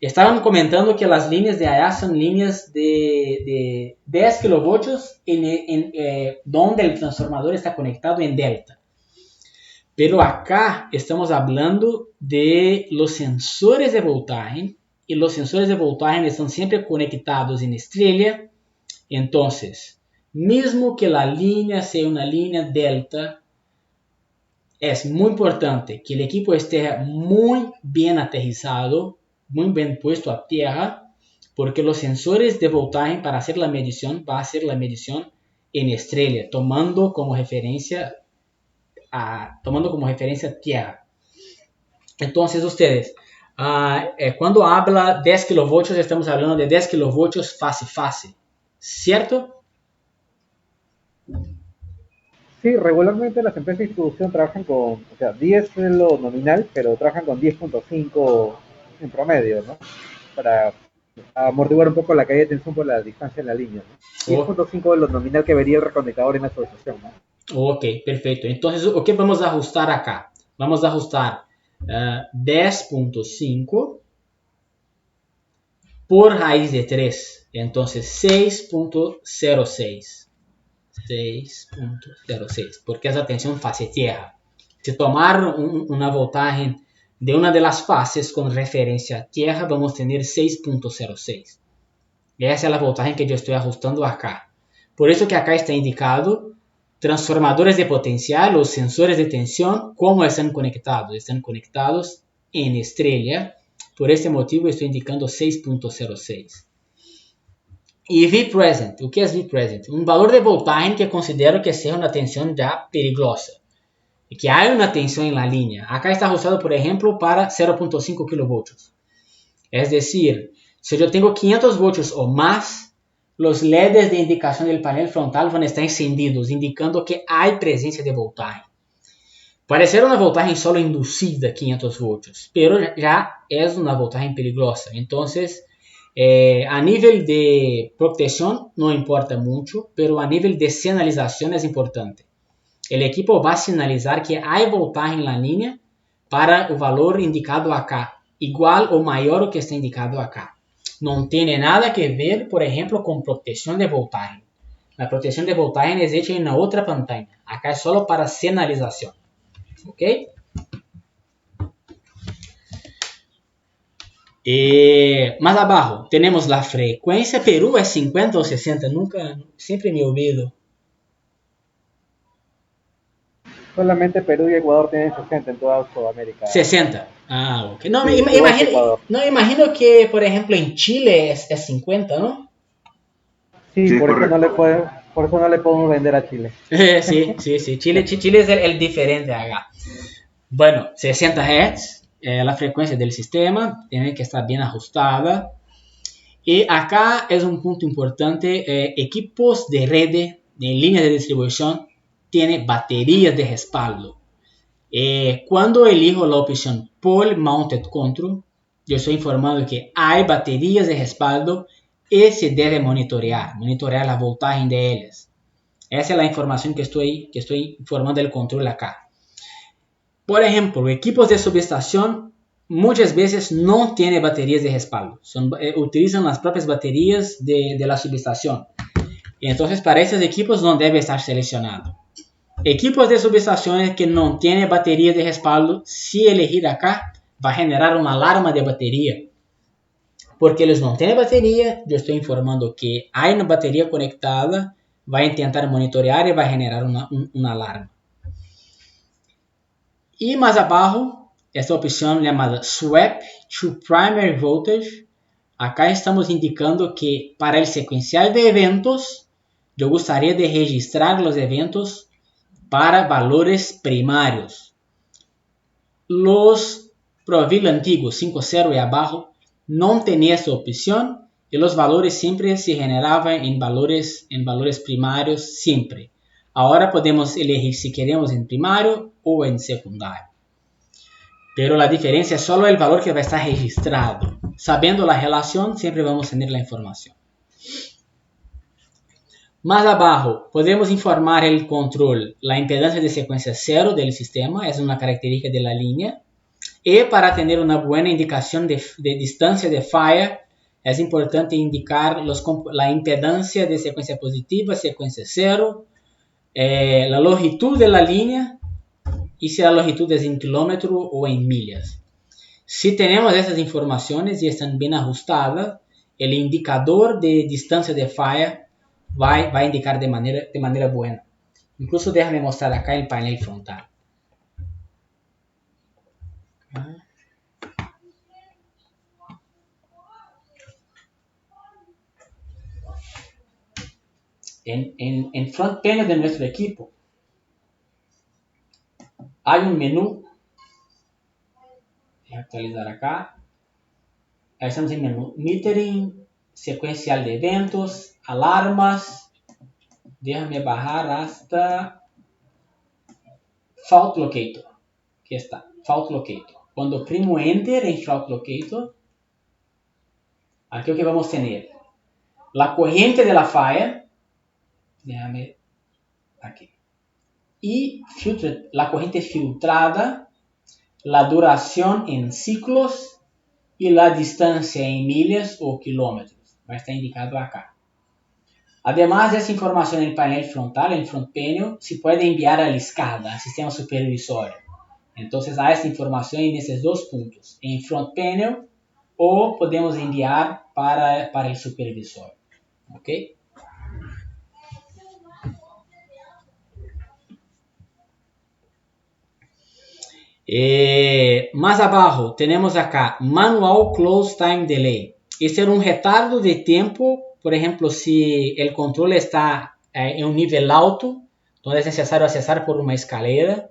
Estaban comentando que las líneas de allá son líneas de 10 kilovoltios donde el transformador está conectado en delta. Pero acá estamos hablando de los sensores de voltaje y los sensores de voltaje están siempre conectados en estrella. Entonces, mismo que la línea sea una línea delta, es muy importante que el equipo esté muy bien aterrizado, muy bien puesto a tierra, porque los sensores de voltaje para hacer la medición va a hacer la medición en estrella, tomando como referencia tierra. Entonces ustedes, cuando habla 10 kilovoltios, estamos hablando de 10 kilovoltios fase, ¿cierto? Sí, regularmente las empresas de distribución trabajan con, o sea, 10 es lo nominal, pero trabajan con 10.5 en promedio, ¿no? Para amortiguar un poco la caída de tensión por la distancia en la línea, ¿no? Oh, 10.5 es lo nominal que vería el reconectador en la asociación, ¿no? ok, perfecto. Entonces, o que vamos a ajustar acá? Vamos a ajustar 10.5 por raíz de 3. Entonces, 6.06. 6.06, porque es la tensión fase tierra. Si tomar una voltaje de una de las fases con referencia a tierra, vamos a tener 6.06. Esa es la voltaje que yo estoy ajustando acá. Por eso que acá está indicado transformadores de potencial o sensores de tensión, ¿cómo están conectados? Están conectados en estrella. Por este motivo estoy indicando 6.06. E V-present, o que é V-present? Um valor de voltaje que considero que seja uma tensão já perigosa. E que há uma tensão na linha. Acá está ajustado, por exemplo, para 0.5 kV. Es decir, si yo tengo 500 voltios o más, los LEDs de indicación del panel frontal van a estar encendidos, indicando que hay presencia de voltaje. Parecer una voltaje solo inducida 500 voltios, pero ya es una voltaje peligrosa. Entonces, a nivel de protección no importa mucho, pero a nivel de señalización es importante. El equipo va a señalizar que hay voltaje en la línea para el valor indicado acá, igual ou maior o que está indicado acá. Não tem nada que ver, por exemplo, com proteção de voltaje. A proteção de voltaje existe na outra pantalla. Acá é só para sinalização. Ok? Mais abaixo, temos a frequência. Peru é 50 ou 60? Sempre me olvido. Solamente Perú y Ecuador tienen 60 en toda Sudamérica. 60. Ah, ok. No, Sí, imagino que, por ejemplo, en Chile es 50, ¿no? Sí, por eso no le podemos vender a Chile. Sí. Chile es el diferente acá. Bueno, 60 Hz, la frecuencia del sistema tiene que estar bien ajustada. Y acá es un punto importante, equipos de red, en línea de distribución, tienen baterías de respaldo. Cuando elijo la opción Pole Mounted Control, yo estoy informando que hay baterías de respaldo y se debe monitorear la voltaje de ellas. Esa es la información que estoy informando del control acá. Por ejemplo, equipos de subestación muchas veces no tienen baterías de respaldo. Utilizan las propias baterías de la subestación. Y entonces para esos equipos no debe estar seleccionado. Equipos de subestaciones que no tienen baterías de respaldo, si elegir acá, va a generar una alarma de batería. Porque ellos no tienen batería, yo estoy informando que hay una batería conectada, va a intentar monitorear y va a generar una alarma. Y más abajo, esta opción llamada Swap to Primary Voltage. Acá estamos indicando que para el secuencial de eventos, yo gustaría de registrar los eventos para valores primarios. Los Provil antiguos 5.0 y abajo no tenían esta opción y los valores siempre se generaban en valores primarios siempre. Ahora podemos elegir si queremos en primario o en secundario. Pero la diferencia es solo el valor que va a estar registrado. Sabiendo la relación, siempre vamos a tener la información. Más abajo, podemos informar el control, la impedancia de secuencia 0 del sistema, es una característica de la línea. Y para tener una buena indicación de distancia de falla, es importante indicar la impedancia de secuencia positiva, secuencia 0, la longitud de la línea y si la longitud es en kilómetro o en millas. Si tenemos esas informaciones y están bien ajustadas, el indicador de distancia de falla va a indicar de manera buena. Incluso déjame mostrar acá el panel frontal. En front panel de nuestro equipo hay un menú. Voy a actualizar acá. Ahí estamos en menú metering, secuencial de eventos, alarmas. Déjame bajar hasta Fault Locator. Aquí está, Fault Locator. Cuando primo Enter en Fault Locator, aquí es lo que vamos a tener. La corriente de la falla. Déjame aquí. Y la corriente filtrada, la duración en ciclos y la distancia en millas o kilómetros. Va a estar indicado acá. Además de esa información en el panel frontal, en front panel, se puede enviar al SCADA, al sistema supervisório. Entonces hay esta información en esos dos puntos, en front panel o podemos enviar para el supervisor. ¿Ok? Más abajo tenemos acá Manual Close Time Delay. Este era un retardo de tiempo, por ejemplo, si el control está en un nivel alto, donde es necesario accesar por una escalera.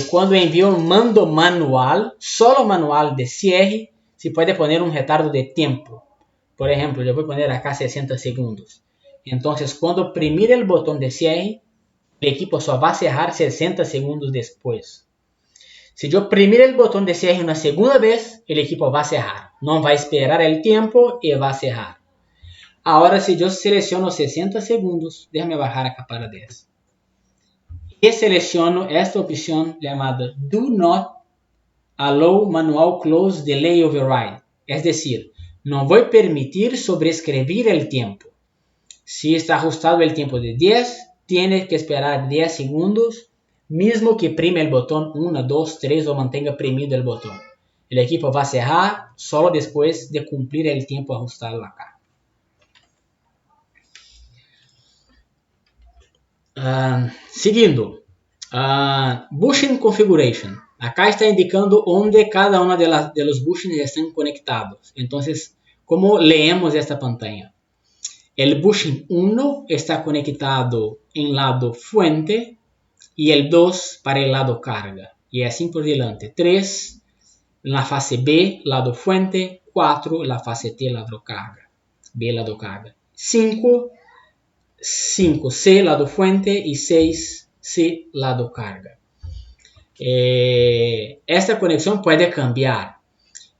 Cuando envío un mando manual, solo manual de cierre, se puede poner un retardo de tiempo. Por ejemplo, yo voy a poner acá 60 segundos. Entonces, cuando oprimir el botón de cierre, el equipo solo va a cerrar 60 segundos después. Si yo oprimir el botón de cierre una segunda vez, el equipo va a cerrar. No va a esperar el tiempo y va a cerrar. Ahora, si yo selecciono 60 segundos, déjame bajar acá para 10. Y selecciono esta opción llamada Do Not Allow Manual Close Delay Override. Es decir, no voy a permitir sobreescribir el tiempo. Si está ajustado el tiempo de 10, tiene que esperar 10 segundos, mismo que prime el botón 1, 2, 3 o mantenga premido el botón. El equipo va a cerrar solo después de cumplir el tiempo ajustado acá. Seguindo, bushing configuration. Acá está indicando onde cada una de los bushings están conectados. Entonces, ¿cómo leemos esta pantalla? El bushing 1 está conectado en lado fuente y el 2 para el lado carga. Y así por delante. 3 en la fase B, lado fuente. 4 en la fase T, lado carga. B, lado carga. 5C, lado fuente, y 6C, lado carga. Esta conexión puede cambiar.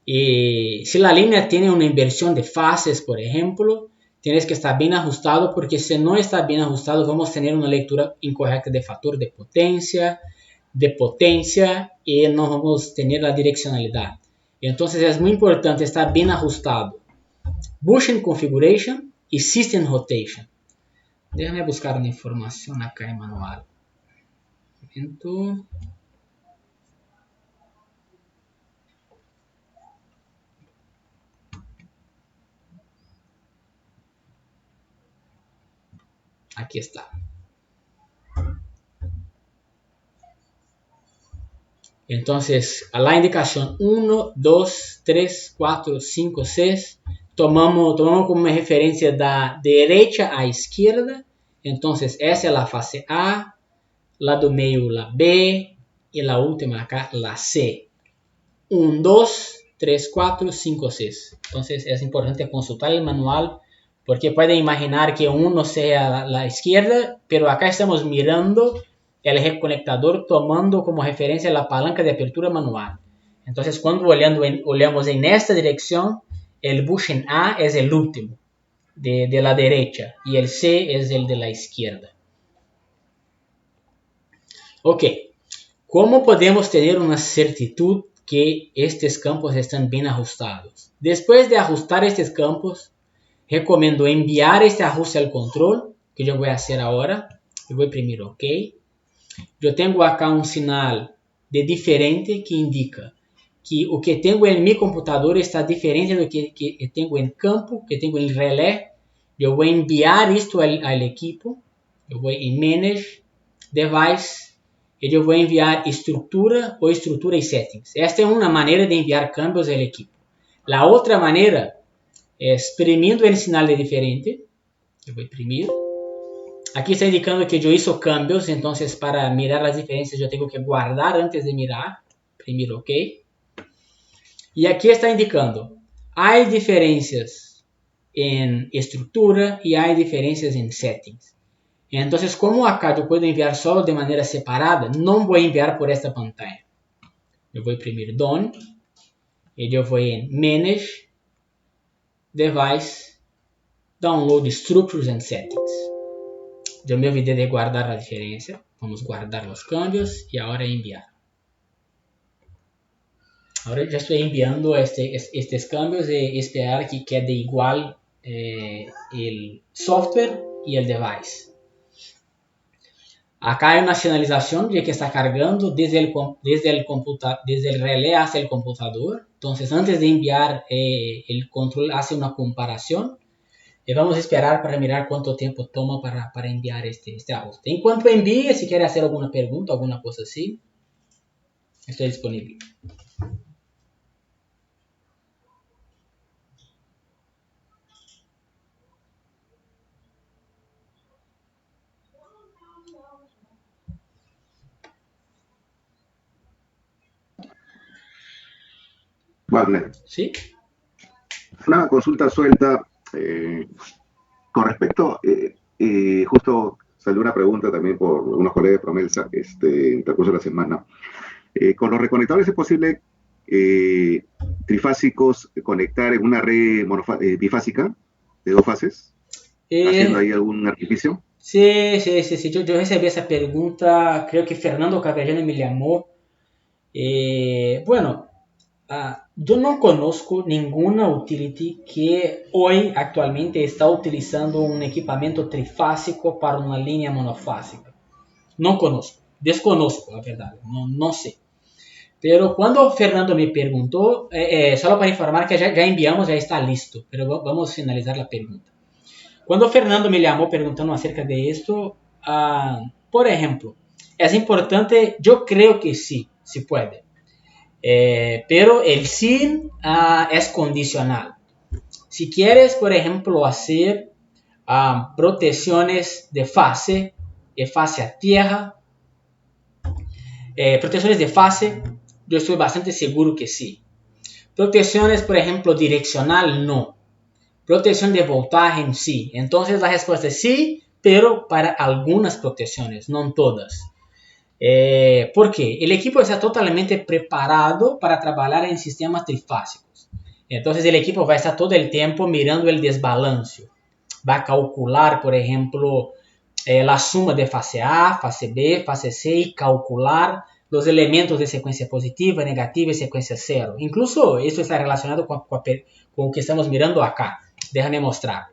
Si la línea tiene una inversión de fases, por ejemplo, tienes que estar bien ajustado, porque si no está bien ajustado, vamos a tener una lectura incorrecta de factor de potencia y no vamos a tener la direccionalidad. Entonces es muy importante estar bien ajustado. Bushing Configuration y System Rotation. Déjame buscar una información acá en manual. Un momento. Aquí está. Entonces, a la indicación 1, 2, 3, 4, 5, 6, tomamos como referencia de derecha a izquierda. Entonces, esa es la fase A, la do meio la B y la última acá la C. 1, 2, 3, 4, 5, 6. Entonces, es importante consultar el manual, porque pueden imaginar que uno sea la izquierda, pero acá estamos mirando el reconectador tomando como referencia la palanca de apertura manual. Entonces, cuando olhamos en esta dirección, el bushing A es el último, de la derecha, y el C es el de la izquierda. Ok, ¿cómo podemos tener una certitud que estos campos están bien ajustados? Después de ajustar estos campos, recomiendo enviar este ajuste al control, que yo voy a hacer ahora. Yo voy a imprimir OK. Yo tengo acá un sinal de diferente que indica que o que tenho em meu computador está diferente do que tenho em campo, que tenho em relé. Eu vou enviar isto ao equipo. Eu vou em Manage, Device, e eu vou enviar estrutura ou estrutura e settings. Esta é uma maneira de enviar cambios ao equipo. A outra maneira é exprimindo o sinal de diferente. Eu vou imprimir. Aqui está indicando que eu hice cambios, então para mirar as diferenças eu tenho que guardar antes de mirar. Imprimir OK. E aqui está indicando, há diferenças em estrutura e há diferenças em settings. Então, como acá eu posso enviar só de maneira separada, não vou enviar por esta pantalla. Eu vou imprimir Done, e eu vou em Manage, Device, Download Structures and Settings. Eu me olvidei de guardar a diferença. Vamos guardar os cambios e agora enviar. Agora já estou enviando estes cambios e esperar que quede igual o software e o device. Acá hay una señalización de que está cargando desde el relé hacia el computador. Entonces, antes de enviar el control hace una comparación. Y vamos a esperar para mirar cuánto tiempo toma para enviar este ajuste. En cuanto envíe, si quiere hacer alguna pregunta, alguna cosa así, estoy disponible. Wagner, ¿Sí? una consulta suelta con respecto, justo salió una pregunta también por unos colegas de Promelsa en el transcurso de la semana. Con los reconectadores es posible trifásicos conectar en una red bifásica de 2 fases, haciendo ahí algún artificio. Sí. Yo recibí esa pregunta, creo que Fernando Capellano me llamó. Bueno, yo no conozco ninguna utility que hoy actualmente está utilizando un equipamiento trifásico para una línea monofásica. No conozco, desconozco, la verdad, no sé. Pero cuando Fernando me preguntó, solo para informar que ya enviamos, ya está listo, pero vamos a finalizar la pregunta. Cuando Fernando me llamó preguntando acerca de esto, por ejemplo, es importante, yo creo que sí puede. Pero el sí es condicional. Si quieres, por ejemplo, hacer protecciones de fase a tierra, protecciones de fase, yo estoy bastante seguro que sí. Protecciones, por ejemplo, direccional, no. Protección de voltaje, sí. Entonces la respuesta es sí, pero para algunas protecciones, no todas. ¿Por qué? El equipo está totalmente preparado para trabajar en sistemas trifásicos. Entonces el equipo va a estar todo el tiempo mirando el desbalance. Va a calcular, por ejemplo, la suma de fase A, fase B, fase C y calcular los elementos de secuencia positiva, negativa y secuencia cero. Incluso esto está relacionado con lo que estamos mirando acá. Déjame mostrar.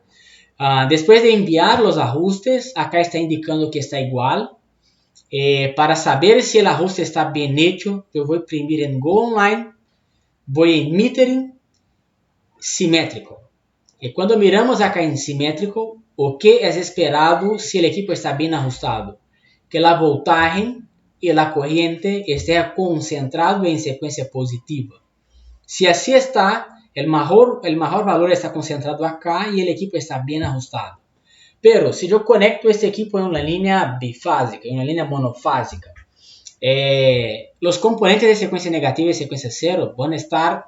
Después de enviar los ajustes, acá está indicando que está igual. Para saber si el ajuste está bien hecho, yo voy a imprimir en Go Online, voy en Metering, simétrico. Y cuando miramos acá en simétrico, o que es esperado si el equipo está bien ajustado? Que la voltaje y la corriente esté concentrado en secuencia positiva. Si así está, el mejor valor está concentrado acá y el equipo está bien ajustado. Pero si yo conecto este equipo en una línea bifásica, en una línea monofásica, los componentes de secuencia negativa y secuencia cero pueden estar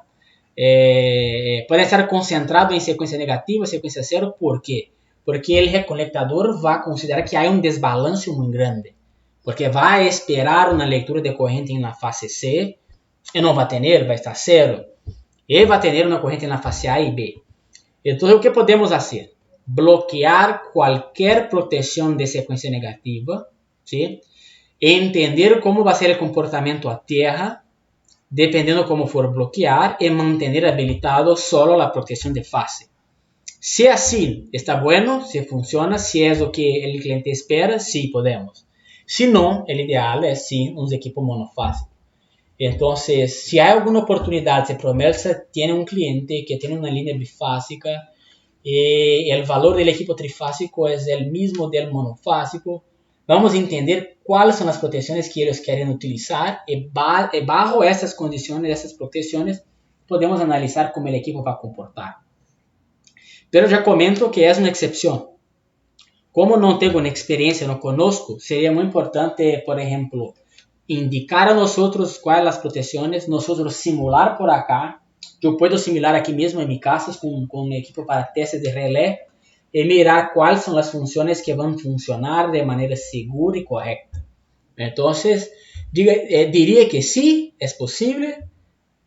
concentrados en secuencia negativa y secuencia cero. ¿Por qué? Porque el reconectador va a considerar que hay un desbalance muy grande. Porque va a esperar una lectura de corriente en la fase C y no va a tener, va a estar cero. Y va a tener una corriente en la fase A y B. Entonces, ¿qué podemos hacer? Bloquear cualquier protección de secuencia negativa, ¿sí? Entender cómo va a ser el comportamiento a tierra, dependiendo cómo for bloquear, y mantener habilitado solo la protección de fase. Si así está bueno, si funciona, si es lo que el cliente espera, sí podemos. Si no, el ideal es sí un equipo monofásico. Entonces, si hay alguna oportunidad, si Promelsa tiene un cliente que tiene una línea bifásica y el valor del equipo trifásico es el mismo del monofásico, vamos a entender cuáles son las protecciones que ellos quieren utilizar y bajo estas condiciones, estas protecciones, podemos analizar cómo el equipo va a comportar. Pero ya comento que es una excepción. Como no tengo una experiencia, no conozco, sería muy importante, por ejemplo, indicar a nosotros cuáles las protecciones, nosotros simular por acá. Yo puedo simular aquí mismo en mi casa con un equipo para testes de relé y mirar cuáles son las funciones que van a funcionar de manera segura y correcta. Entonces, diría que sí, es posible,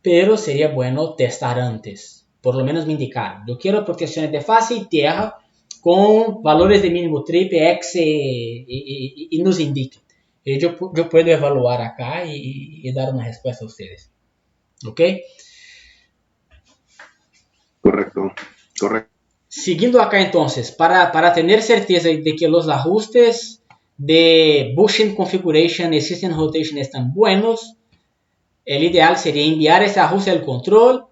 pero sería bueno testar antes. Por lo menos me indicar. Yo quiero protecciones de fase y tierra con valores de mínimo trip, X y nos indiquen. Yo puedo evaluar acá y dar una respuesta a ustedes. ¿Ok? Correcto. Siguiendo acá entonces, para tener certeza de que los ajustes de bushing configuration y system rotation están buenos, el ideal sería enviar ese ajuste al control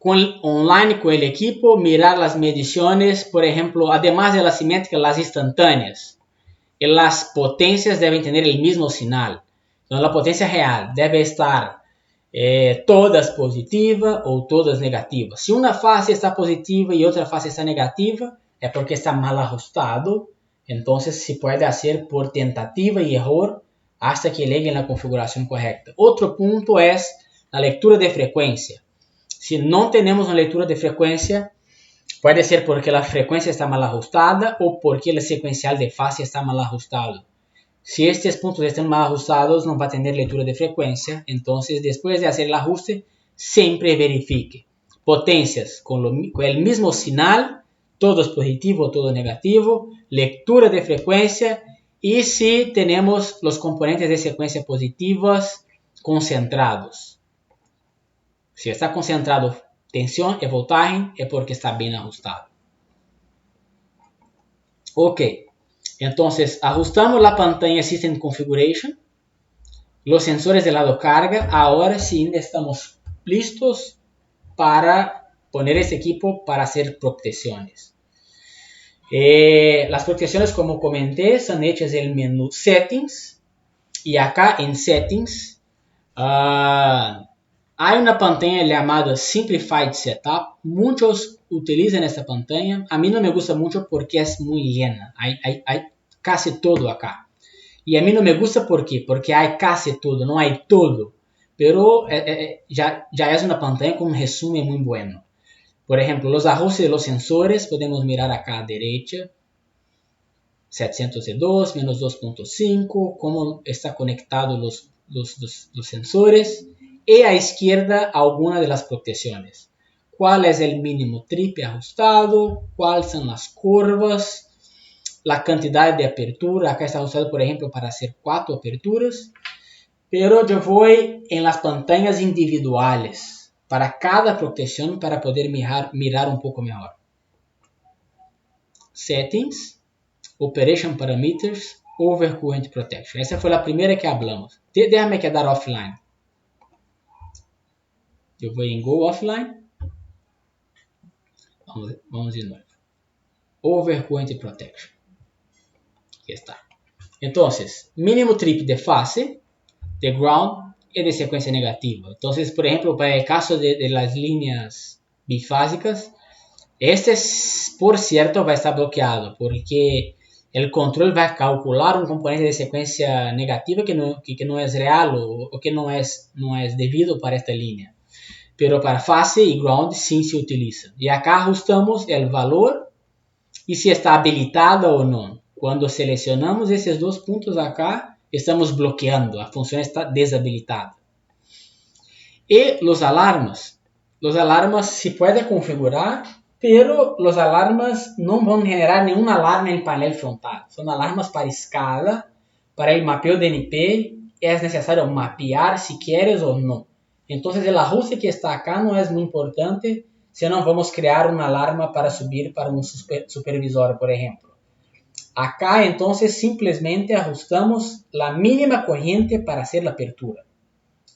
online con el equipo, mirar las mediciones, por ejemplo, además de las simétricas, las instantáneas. Y las potencias deben tener el mismo señal. Entonces, la potencia real debe estar todas positivas o todas negativas. Si una fase está positiva y otra fase está negativa, es porque está mal ajustado. Entonces, se puede hacer por tentativa y error hasta que llegue en la configuración correcta. Otro punto es la lectura de frecuencia. Si no tenemos una lectura de frecuencia, puede ser porque la frecuencia está mal ajustada o porque el secuencial de fase está mal ajustado. Si estos puntos están mal ajustados, no va a tener lectura de frecuencia. Entonces, después de hacer el ajuste, siempre verifique. Potencias con el mismo señal, todo es positivo, todo negativo, lectura de frecuencia y si tenemos los componentes de secuencia positivas concentrados. Si está concentrado tensión y voltaje, es porque está bien ajustado. Ok, entonces ajustamos la pantalla System Configuration, los sensores de lado carga. Ahora sí estamos listos para poner este equipo para hacer protecciones. Las protecciones, como comenté, son hechas en el menú Settings y acá en Settings hay una pantalla llamada Simplified Setup. Muchos utilizan esta pantalla. A mí no me gusta mucho porque es muy llena. Hay casi todo acá. Y a mí no me gusta porque hay casi todo, no hay todo. Pero ya es una pantalla con un resumen muy bueno. Por ejemplo, los ajustes de los sensores, podemos mirar acá a la derecha. 702, menos 2.5, cómo está conectado los sensores. Y a izquierda alguna de las protecciones. ¿Cuál es el mínimo trip ajustado? ¿Cuáles son las curvas? La cantidad de apertura. Acá está ajustado, por ejemplo, para hacer 4 aperturas. Pero yo voy en las pantallas individuales para cada protección para poder mirar un poco mejor. Settings, Operation Parameters, Overcurrent Protection. Esa fue la primera que hablamos. Déjame quedar offline. Yo voy en Go Offline. Vamos de nuevo. Overcurrent Protection. Aquí está. Entonces, mínimo trip de fase, de ground y de secuencia negativa. Entonces, por ejemplo, para el caso de las líneas bifásicas, este, por cierto, va a estar bloqueado porque el control va a calcular un componente de secuencia negativa que no es real o que no es debido para esta línea. Pero para fase y ground sí se utiliza. Y acá ajustamos el valor y si está habilitada o no. Cuando seleccionamos esos dos puntos acá, estamos bloqueando. La función está deshabilitada. Y los alarmas. Los alarmas se puede configurar, pero los alarmas no van a generar ninguna alarma en el panel frontal. Son alarmas para escala, para el mapeo de NP. Es necesario mapear si quieres o no. Entonces el ajuste que está acá no es muy importante, senão vamos crear una alarma para subir para un supervisor, por ejemplo. Acá entonces simplemente ajustamos la mínima corriente para hacer la apertura.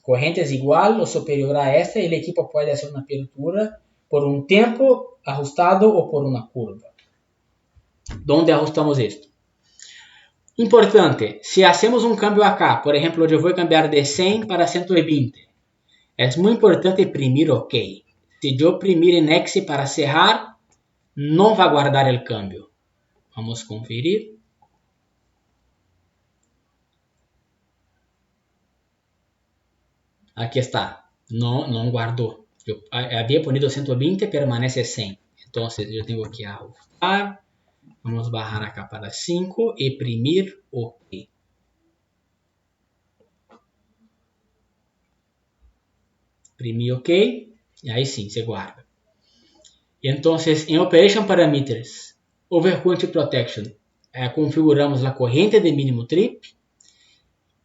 corrientes igual o superior a esta, el equipo puede hacer una apertura por un tiempo ajustado o por una curva. ¿Dónde ajustamos esto? Importante, si hacemos un cambio acá, por ejemplo, yo voy a cambiar de 100 para 120. Es muy importante imprimir OK. Si yo imprimir en X para cerrar, no va a guardar el cambio. Vamos a conferir. Aquí está. No guardó. Yo había ponido 120, permanece 100. Entonces yo tengo que ajustar. Vamos a bajar acá para 5, imprimir OK. Imprimir OK y ahí sí se guarda. Y entonces en Operation Parameters, Overcurrent Protection, configuramos la corriente de mínimo trip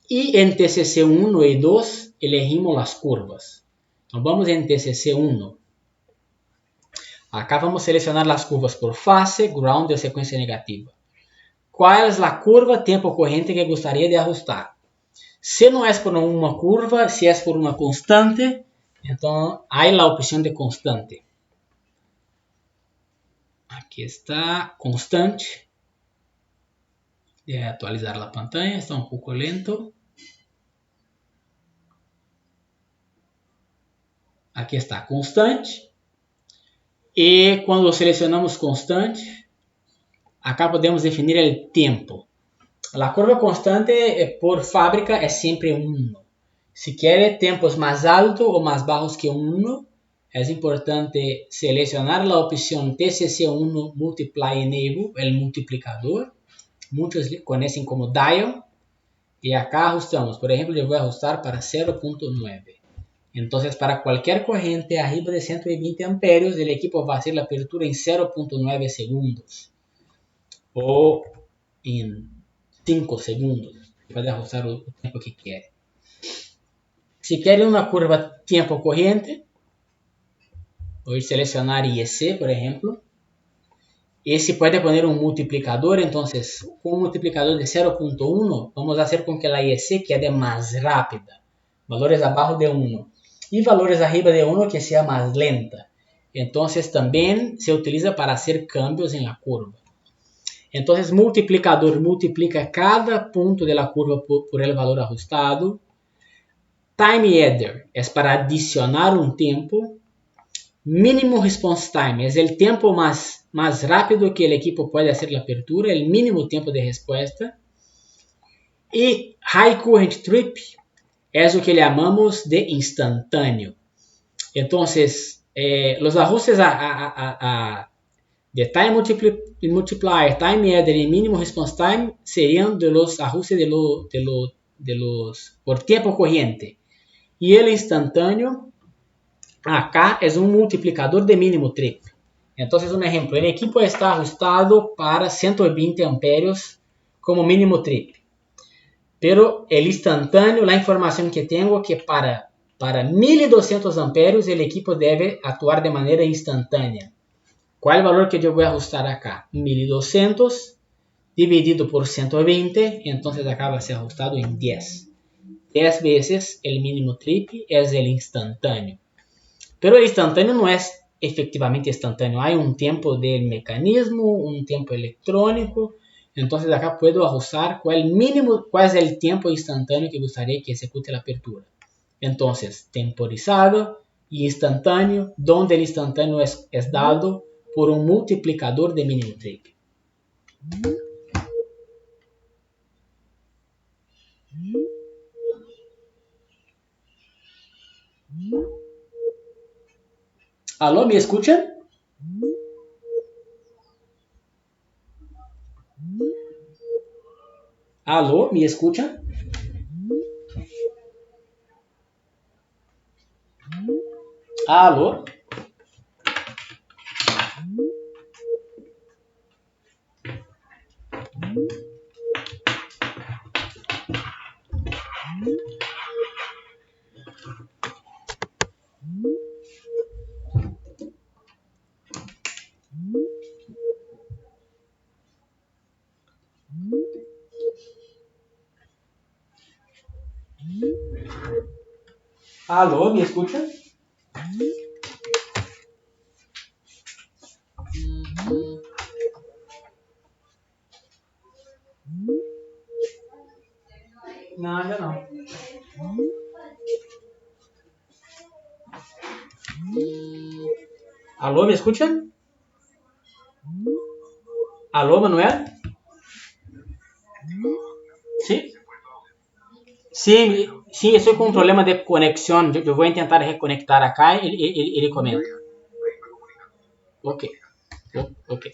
y en TCC 1 y 2 elegimos las curvas. Entonces vamos en TCC 1. Acá vamos a seleccionar las curvas por fase, ground y secuencia negativa. ¿Cuál es la curva tiempo corriente que gustaría de ajustar? Si no es por una curva, si es por una constante, entonces hay la opción de constante. Aquí está, constante. Voy a actualizar la pantalla, está un poco lento. Aquí está, constante. Y cuando seleccionamos constante, acá podemos definir el tiempo. La curva constante por fábrica es siempre 1. Si quiere tiempos más altos o más bajos que 1, es importante seleccionar la opción TCC1 Multiply Enable, el multiplicador. Muchos le conocen como dial. Y acá ajustamos. Por ejemplo, yo voy a ajustar para 0.9. Entonces, para cualquier corriente arriba de 120 amperios, el equipo va a hacer la apertura en 0.9 segundos. O en 5 segundos. Puede ajustar el tiempo que quiere. Si quiere una curva tiempo corriente, voy a seleccionar IEC, por ejemplo. Y si puede poner un multiplicador, entonces con un multiplicador de 0.1 vamos a hacer con que la IEC quede más rápida. Valores abajo de 1. Y valores arriba de 1 que sea más lenta. Entonces también se utiliza para hacer cambios en la curva. Entonces multiplicador multiplica cada punto de la curva por el valor ajustado. Time adder es para adicionar un tiempo. Mínimo response time es el tiempo más rápido que el equipo puede hacer la apertura, el mínimo tiempo de respuesta. Y high current trip es lo que llamamos de instantáneo. Entonces, los ajustes de time multiplier, time adder y mínimo response time serían de los ajustes de los por tiempo corriente. Y el instantáneo, acá es un multiplicador de mínimo trip. Entonces, un ejemplo, el equipo está ajustado para 120 amperios como mínimo trip. Pero el instantáneo, la información que tengo que para 1200 amperios el equipo debe actuar de manera instantánea. ¿Cuál es el valor que yo voy a ajustar acá? 1200 dividido por 120, entonces acá va a ser ajustado en 10. 10 veces el mínimo trip es el instantáneo. Pero el instantáneo no es efectivamente instantáneo. Hay un tiempo del mecanismo, un tiempo electrónico. Entonces acá puedo ajustar cuál es el tiempo instantáneo que gustaría que ejecute la apertura. Entonces, temporizado y instantáneo, donde el instantáneo es dado por un multiplicador de mínimo trip. ¿Aló? ¿Me escuchan? ¿Aló? ¿Me escuchan? ¿Aló? Aló, ¿me escuchan? No, yo no. Alô, ¿me escuchan? Alô, Manuel? Sí. Sí, sí, estoy con un problema de conexión. Yo voy a intentar reconectar acá y le comento. Ok, ok.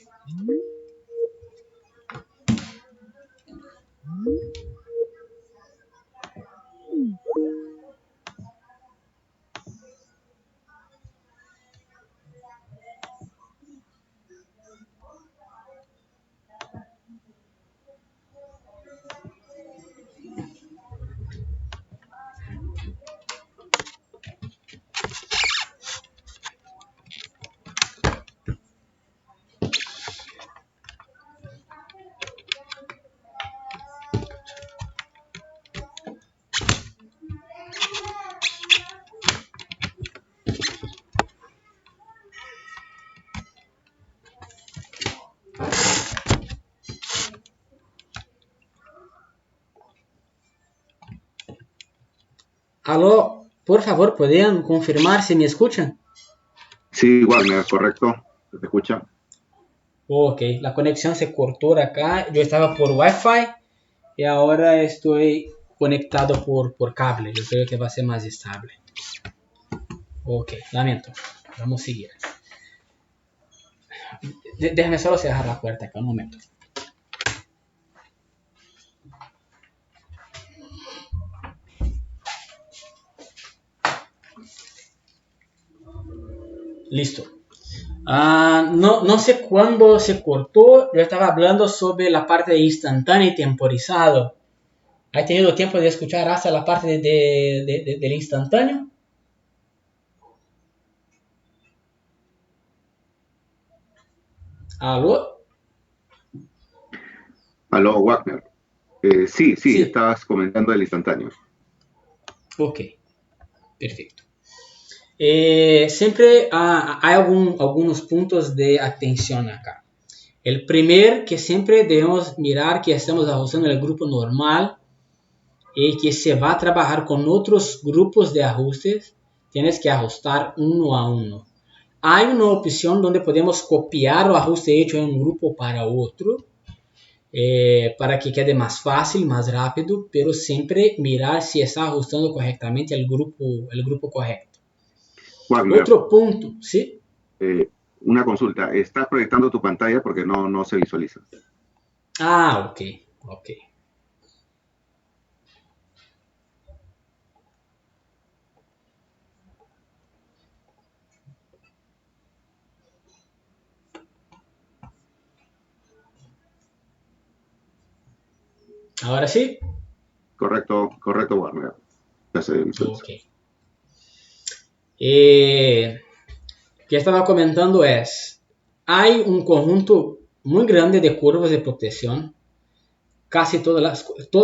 Aló, por favor, ¿podrían confirmar si me escuchan? Sí, Wagner, correcto. ¿Se te escucha? Ok, la conexión se cortó acá. Yo estaba por Wi-Fi y ahora estoy conectado por cable. Yo creo que va a ser más estable. Ok, lamento. Vamos a seguir. Déjame solo cerrar la puerta acá un momento. Listo. No sé cuándo se cortó. Yo estaba hablando sobre la parte de instantáneo y temporizado. ¿Has tenido tiempo de escuchar hasta la parte del instantáneo? ¿Aló? Aló, Wagner. Sí, Sí. estabas comentando el instantáneo. Ok, perfecto. Siempre hay algunos puntos de atención acá. El primer que siempre debemos mirar que estamos ajustando el grupo normal y que se va a trabajar con otros grupos de ajustes, tienes que ajustar uno a uno. Hay una opción donde podemos copiar el ajuste hecho en un grupo para otro, para que quede más fácil, más rápido, pero siempre mirar si está ajustando correctamente el grupo correcto. Wagner, Otro punto, ¿sí? una consulta. ¿Estás proyectando tu pantalla porque no se visualiza? Ok. Ahora sí. Correcto, Wagner. Ya se visualiza. Ok. Que estaba comentando es, hay un conjunto muy grande de curvas de protección. Casi todas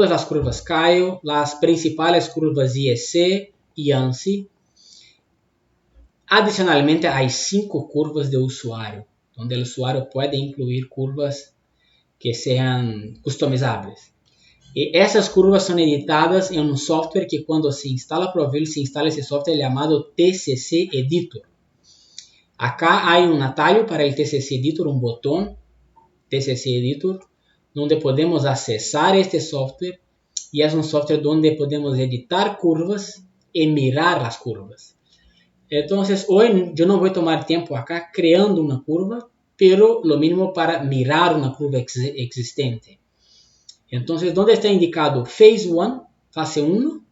las curvas CAIO, las principales curvas IEC y ANSI. Adicionalmente, hay 5 curvas de usuario, donde el usuario puede incluir curvas que sean customizables. Y esas curvas son editadas en un software que cuando se instala Provil, se instala ese software llamado TCC Editor. Acá hay un atallo para el TCC Editor, un botón TCC Editor, donde podemos accesar este software y es un software donde podemos editar curvas y mirar las curvas. Entonces, hoy yo no voy a tomar tiempo acá creando una curva, pero lo mínimo para mirar una curva existente. Entonces, donde está indicado Phase 1, fase 1,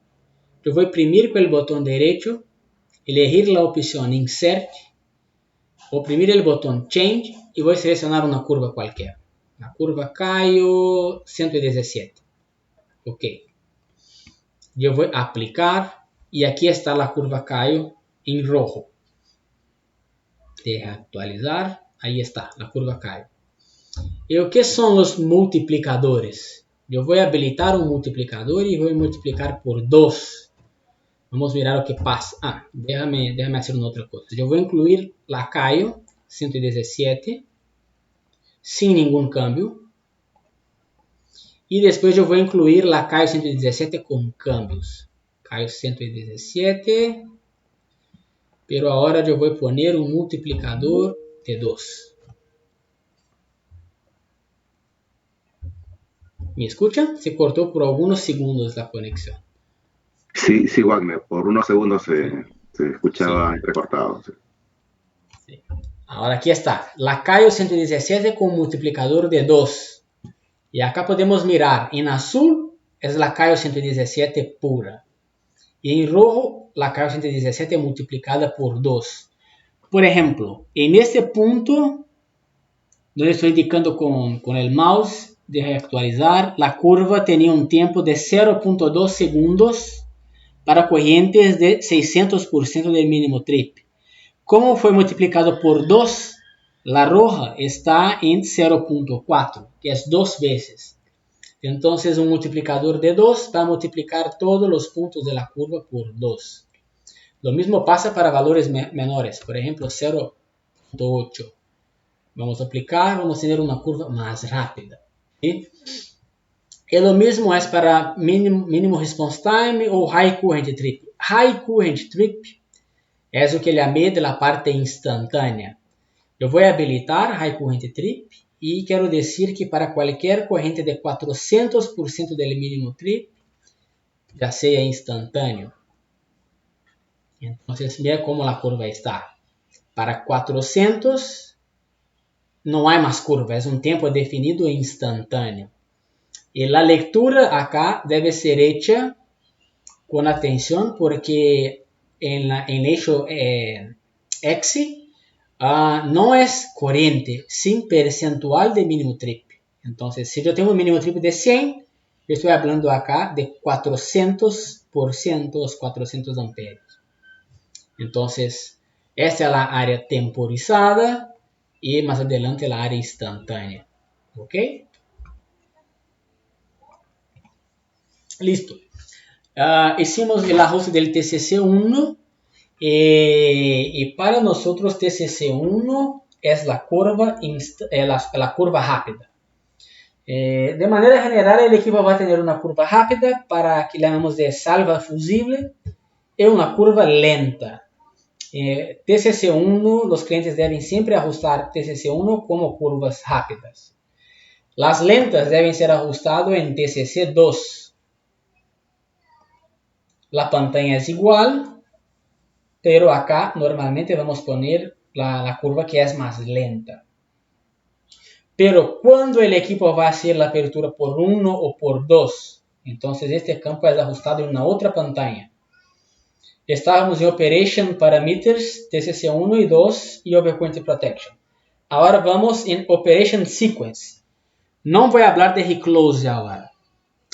yo voy a imprimir con el botón derecho, elegir la opción Insert, oprimir el botón Change y voy a seleccionar una curva cualquiera. La curva CAIO 117. Ok. Yo voy a aplicar y aquí está la curva CAIO en rojo. Deja actualizar. Ahí está la curva CAIO. ¿Y qué son los multiplicadores? Yo voy a habilitar un multiplicador y voy a multiplicar por 2 Vamos mirar o que pasa. Déjame hacer una otra cosa. Yo voy a incluir lacayo 117 sin ningún cambio. Y después yo voy a incluir lacayo 117 con cambios. Lacayo 117. Pero ahora yo voy a poner un multiplicador de 2. ¿Me escuchan? Se cortó por algunos segundos la conexión. Sí, sí, Wagner, por unos segundos se escuchaba entrecortado. Sí. Sí. Ahora aquí está, lacayo 117 con multiplicador de 2. Y acá podemos mirar, en azul es lacayo 117 pura. Y en rojo, lacayo 117 multiplicada por 2. Por ejemplo, en este punto, donde estoy indicando con el mouse, de actualizar, la curva tenía un tiempo de 0.2 segundos para corrientes de 600% del mínimo trip. Como fue multiplicado por 2, la roja está en 0.4, que es 2 veces. Entonces un multiplicador de 2 va a multiplicar todos los puntos de la curva por 2. Lo mismo pasa para valores menores, por ejemplo 0.8. Vamos a aplicar, vamos a tener una curva más rápida. ¿Sí? Y lo mismo es para mínimo response time o high current trip. High current trip es lo que llamé de la parte instantánea. Yo voy a habilitar high current trip y quiero decir que para cualquier corriente de 400% del mínimo trip, ya sea instantáneo. Entonces, mira cómo la curva está. Para 400 no hay más curva, es un tiempo definido e instantáneo. Y la lectura acá debe ser hecha con atención porque en el hecho X no es corriente sin percentual de mínimo trip. Entonces, si yo tengo un mínimo trip de 100, yo estoy hablando acá de 400%, 400 amperios. Entonces, esta es la área temporizada y más adelante la área instantánea. ¿Ok? Listo. Hicimos el ajuste del TCC1 y para nosotros TCC1 es la curva rápida. De manera general, el equipo va a tener una curva rápida para que llamamos de salva fusible y una curva lenta. TCC1, los clientes deben siempre ajustar TCC1 como curvas rápidas. Las lentas deben ser ajustadas en TCC2. La pantalla es igual, pero acá normalmente vamos a poner la curva que es más lenta. Pero cuando el equipo va a hacer la apertura por 1 o por 2, entonces este campo es ajustado en una otra pantalla. Estábamos en Operation Parameters, TCC1 y 2 y Overcurrent Protection. Ahora vamos en Operation Sequence. No voy a hablar de Reclose ahora.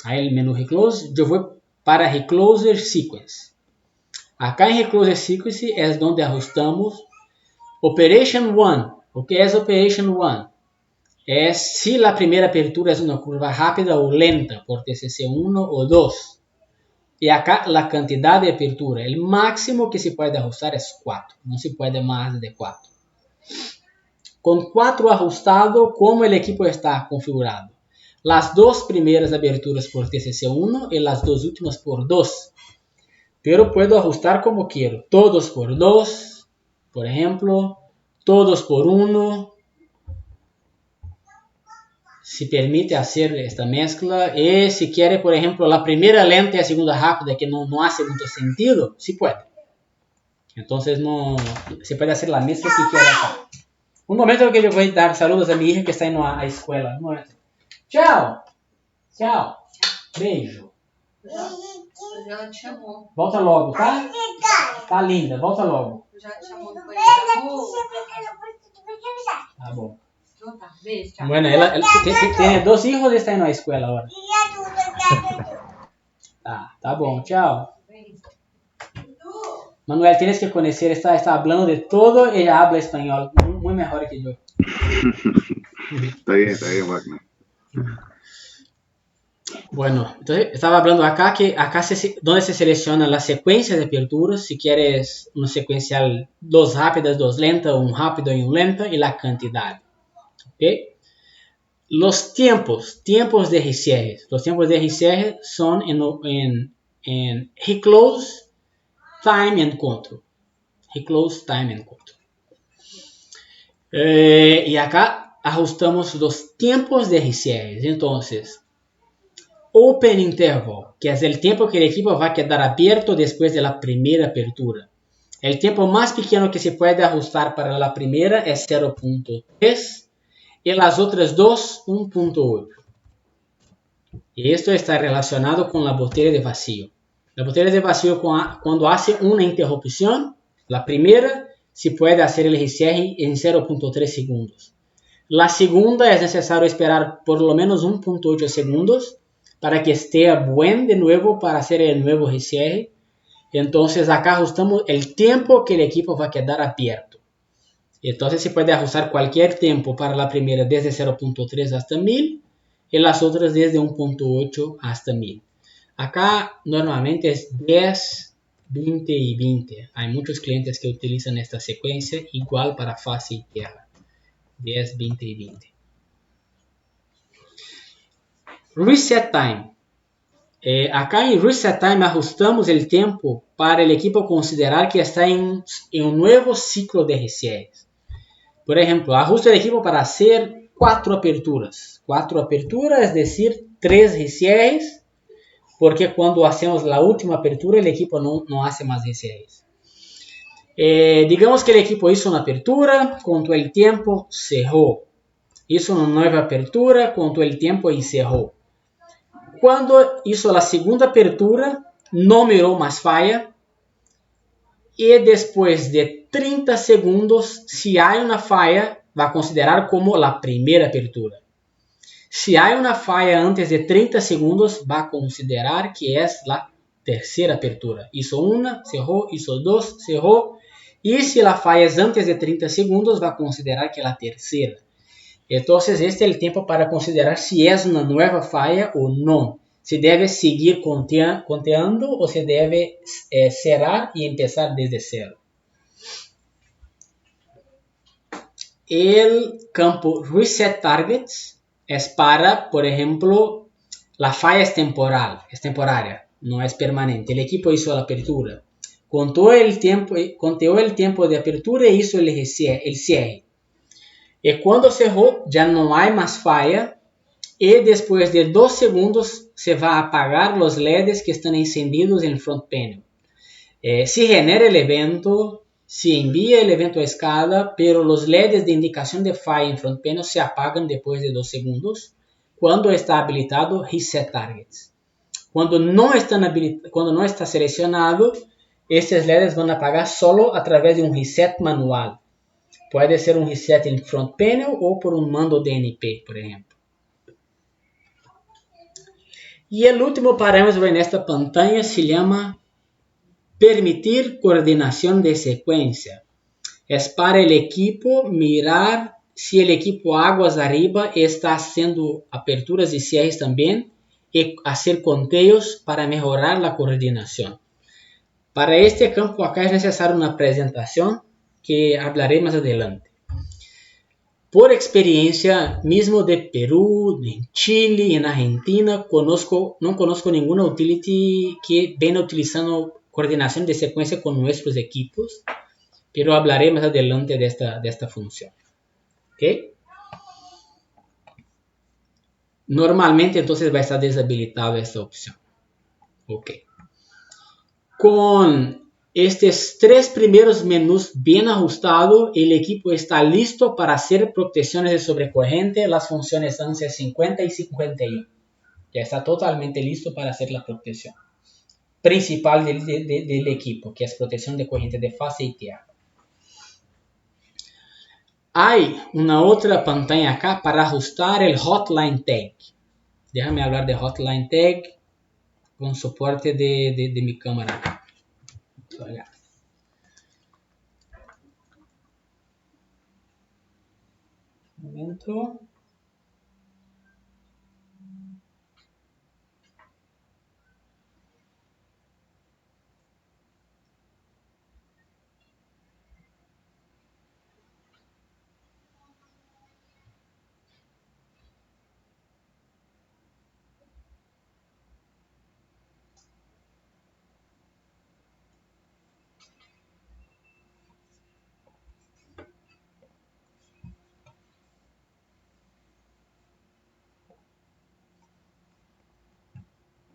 Ahí el menú Reclose, yo voy para Recloser Sequence. Acá en Recloser Sequence es donde ajustamos Operation 1. ¿O qué es Operation 1? Es si la primera apertura es una curva rápida o lenta por TCC1 o 2. Y acá la cantidad de apertura, el máximo que se puede ajustar es 4. No se puede más de 4. Con 4 ajustado, ¿cómo el equipo está configurado? Las dos primeras aberturas por TCC1 y las dos últimas por 2. Pero puedo ajustar como quiero. Todos por 2, por ejemplo. Todos por 1. Si permite hacer esta mezcla. Y si quiere, por ejemplo, la primera lenta y la segunda rápida, que no hace mucho sentido, sí puede. Entonces no se puede hacer la mezcla que quiera acá. Un momento que yo voy a dar saludos a mi hija que está indo à escola. Um momento. Tchau! Tchau! Beijo! Já te chamou. Volta logo, tá? Tá linda, volta logo. Já te chamou no banheiro. Tá bom. Então tá, beijo, tchau. Bueno, ela tem 2 hijos e está indo à escola agora. Tá bom, tchau. Manuel, tienes que conocer, está hablando de todo, ella habla español, muy mejor que yo. Está bien, Wagner. Bueno, entonces estaba hablando acá que donde se selecciona la secuencia de aperturas, si quieres una secuencial, dos rápidas, dos lentas, un rápido y un lenta, y la cantidad. ¿Ok? Los tiempos de cierre. Los tiempos de cierre son en reclose, time and control. Reclose, time and control. Y acá ajustamos los tiempos de cierre. Entonces, open interval, que es el tiempo que el equipo va a quedar abierto después de la primera apertura. El tiempo más pequeño que se puede ajustar para la primera es 0.3 y las otras dos 1.8. Y esto está relacionado con la botella de vacío. La botella de vacío, cuando hace una interrupción, la primera se puede hacer el cierre en 0.3 segundos. La segunda es necesario esperar por lo menos 1.8 segundos para que esté buen de nuevo para hacer el nuevo cierre. Entonces acá ajustamos el tiempo que el equipo va a quedar abierto. Entonces se puede ajustar cualquier tiempo para la primera desde 0.3 hasta 1000 y las otras desde 1.8 hasta 1000. Acá normalmente es 10, 20 y 20. Hay muchos clientes que utilizan esta secuencia igual para fase y tierra. 10, 20 y 20. Reset time. Acá en Reset Time ajustamos el tiempo para el equipo considerar que está en un nuevo ciclo de cierres. Por ejemplo, ajuste el equipo para hacer 4 aperturas. 4 aperturas, es decir, 3 cierres, porque cuando hacemos la última apertura el equipo no hace más cierres. Digamos que el equipo hizo una apertura, contó el tiempo, cerró. Hizo una nueva apertura, contó el tiempo y cerró. Cuando hizo la segunda apertura, no miró más falla. Y después de 30 segundos, si hay una falla, va a considerar como la primera apertura. Si hay una falla antes de 30 segundos, va a considerar que es la tercera apertura. Hizo una, cerró, hizo dos, cerró. Y si la falla es antes de 30 segundos, va a considerar que es la tercera. Entonces, este es el tiempo para considerar si es una nueva falla o no. Se debe seguir conteando o se debe cerrar y empezar desde cero. El campo Reset Targets es para, por ejemplo, la falla es temporaria, no es permanente. El equipo hizo la apertura, conteó el tiempo de apertura e hizo el cierre. Y cuando cerró, ya no hay más falla. Y después de 2 segundos se va a apagar los LEDs que están encendidos en el front panel. Se genera el evento, se envía el evento a escala, pero los LEDs de indicación de falla en front panel se apagan después de 2 segundos cuando está habilitado Reset Targets. Cuando no está seleccionado, estos LEDs van a apagar solo a través de un reset manual. Puede ser un reset en front panel o por un mando DNP, por ejemplo. Y el último parámetro en esta pantalla se llama permitir coordinación de secuencia. Es para el equipo mirar si el equipo aguas arriba está haciendo aperturas y cierres también y hacer conteos para mejorar la coordinación. Para este campo acá es necesaria una presentación que hablaré más adelante. Por experiencia, mismo de Perú, en Chile, en Argentina, no conozco ninguna utility que venga utilizando coordinación de secuencia con nuestros equipos, pero hablaré más adelante de esta función. ¿Okay? Normalmente entonces va a estar deshabilitada esta opción. Okay. Con estos 3 primeros menús bien ajustados, el equipo está listo para hacer protecciones de sobrecorriente, las funciones ANSI 50 y 51. Ya está totalmente listo para hacer la protección principal del equipo, que es protección de corriente de fase y tierra. Hay una otra pantalla acá para ajustar el Hotline Tag. Déjame hablar de Hotline Tag con soporte de mi cámara acá. Un momento.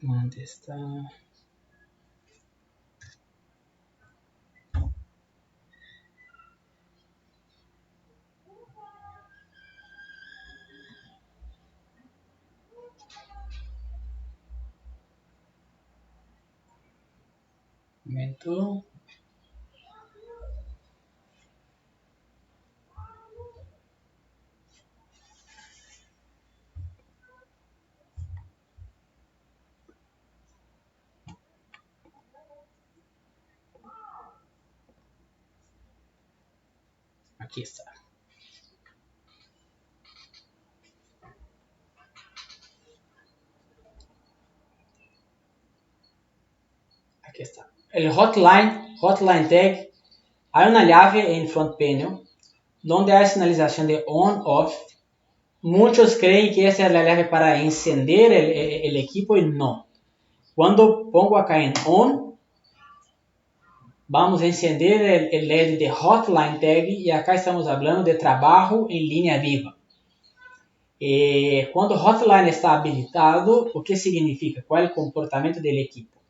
¿Dónde está? Un momento. Aquí está. Aquí está. El hotline tag, hay una llave en front panel donde hay señalización de on-off. Muchos creen que esa es la llave para encender el equipo y no. Cuando pongo acá en on, vamos a encender el LED de hotline tag y acá estamos hablando de trabajo en línea viva. Cuando hotline está habilitado, ¿o qué significa? ¿Cuál es el comportamiento del equipo?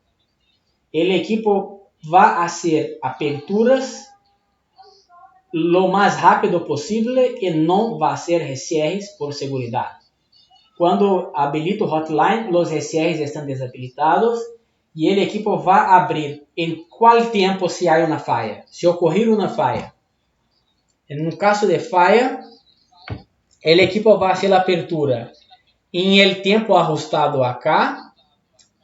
El equipo va a hacer aperturas lo más rápido posible y no va a hacer RCRs por seguridad. Cuando habilito hotline, los RCRs están deshabilitados y el equipo va a abrir en cuál tiempo si hay una falla. Si ocurrir una falla. En un caso de falla, el equipo va a hacer la apertura en el tiempo ajustado acá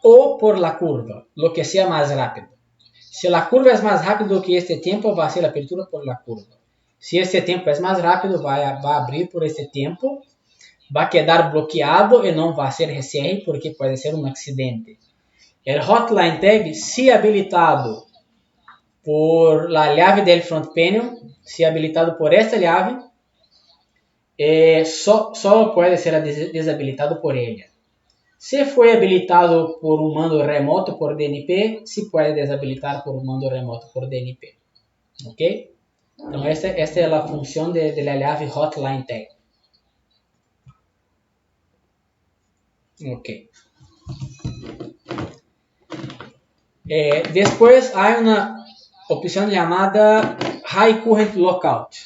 o por la curva, lo que sea más rápido. Si la curva es más rápido que este tiempo, va a hacer la apertura por la curva. Si este tiempo es más rápido, va a abrir por este tiempo. Va a quedar bloqueado y no va a hacer RCR porque puede ser un accidente. El hotline tag, si habilitado por la llave del front panel, si habilitado por esta llave, solo puede ser deshabilitado por ella. Se foi habilitado por um mando remoto por DNP, se pode desabilitar por um mando remoto por DNP. Ok? Então, esta é a função da llave hotline tag. Ok. Después há uma opção chamada High Current Lockout.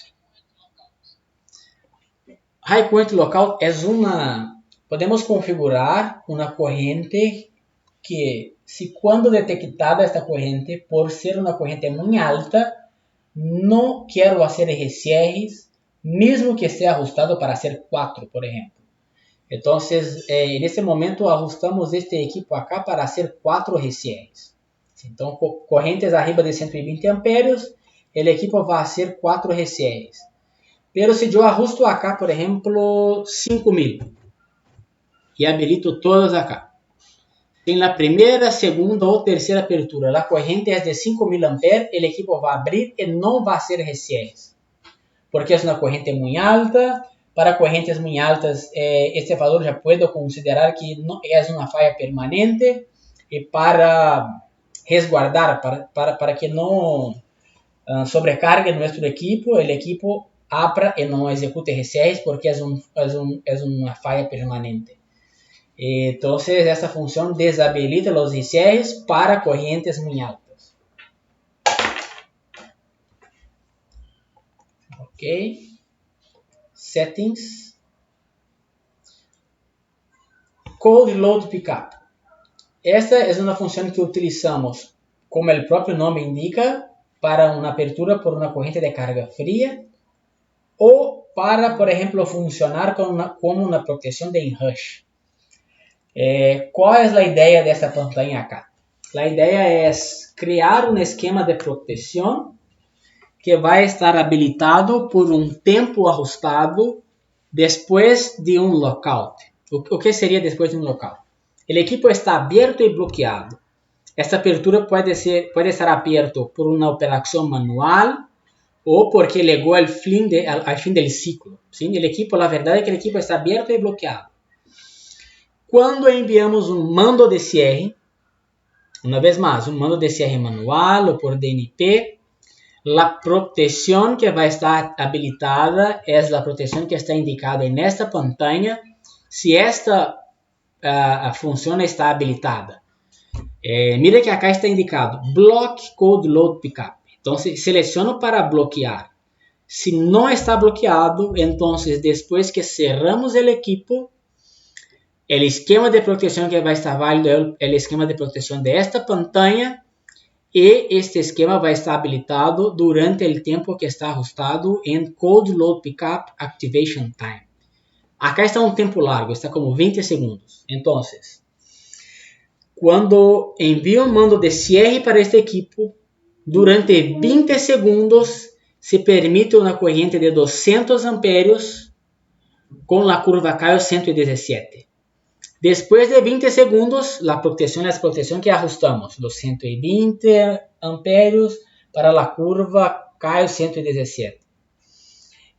High Current Lockout é podemos configurar uma corrente que, se quando detectada esta corrente, por ser uma corrente muito alta, não quero fazer RCRs, mesmo que esteja ajustado para ser 4, por exemplo. Então, nesse momento, ajustamos este equipo acá para hacer 4 RCRs. Então, correntes arriba de 120 amperios, o equipo vai fazer 4 RCRs. Pero se eu ajusto acá, por exemplo, 5000 e habilito todas acá. En la primera, segunda ou terceira apertura, a corrente é de 5000 amperios, o equipo vai abrir e não vai fazer RCRs. Porque é uma corrente muito alta. Para correntes muito altas, este valor já pode considerar que é uma falha permanente. E para resguardar, para que não sobrecargue nosso equipo, o equipo abra e não execute RCRs porque é uma falha permanente. Então, essa função desabilita os RCRs para correntes muito altas. Ok. Settings. Cold Load Pickup. Esta é uma função que utilizamos, como o próprio nome indica, para uma apertura por uma corrente de carga fria ou para, por exemplo, funcionar como uma proteção de enrush. Qual é a ideia dessa pantalla acá? A ideia é criar um esquema de proteção que vai estar habilitado por um tempo ajustado depois de um lockout. O que seria depois de um lockout? O equipo está aberto e bloqueado. Esta apertura pode estar aberto por uma operação manual ou porque chegou ao fim do ciclo. Sim? A verdade é que o equipo está aberto e bloqueado. Quando enviamos um mando de cierre, uma vez mais, um mando de cierre manual ou por DNP, a proteção que vai estar habilitada é a proteção que está indicada nesta pantalla. Se esta a función está habilitada. Mire que acá está indicado Block Code Load Pickup. Entonces selecciono para bloquear. Si no está bloqueado, entonces después que cerramos el equipo, el esquema de protección que va a estar válido es el esquema de protección de esta pantalla, y este esquema va a estar habilitado durante el tiempo que está ajustado en Code Load Pickup Activation Time. Acá está un tiempo largo, está como 20 segundos. Entonces, cuando envío un mando de cierre para este equipo, durante 20 segundos se permite una corriente de 200 amperios con la curva CAIO 117. Después de 20 segundos, la protección es la protección que ajustamos, los 120 amperios para la curva CAIO 117.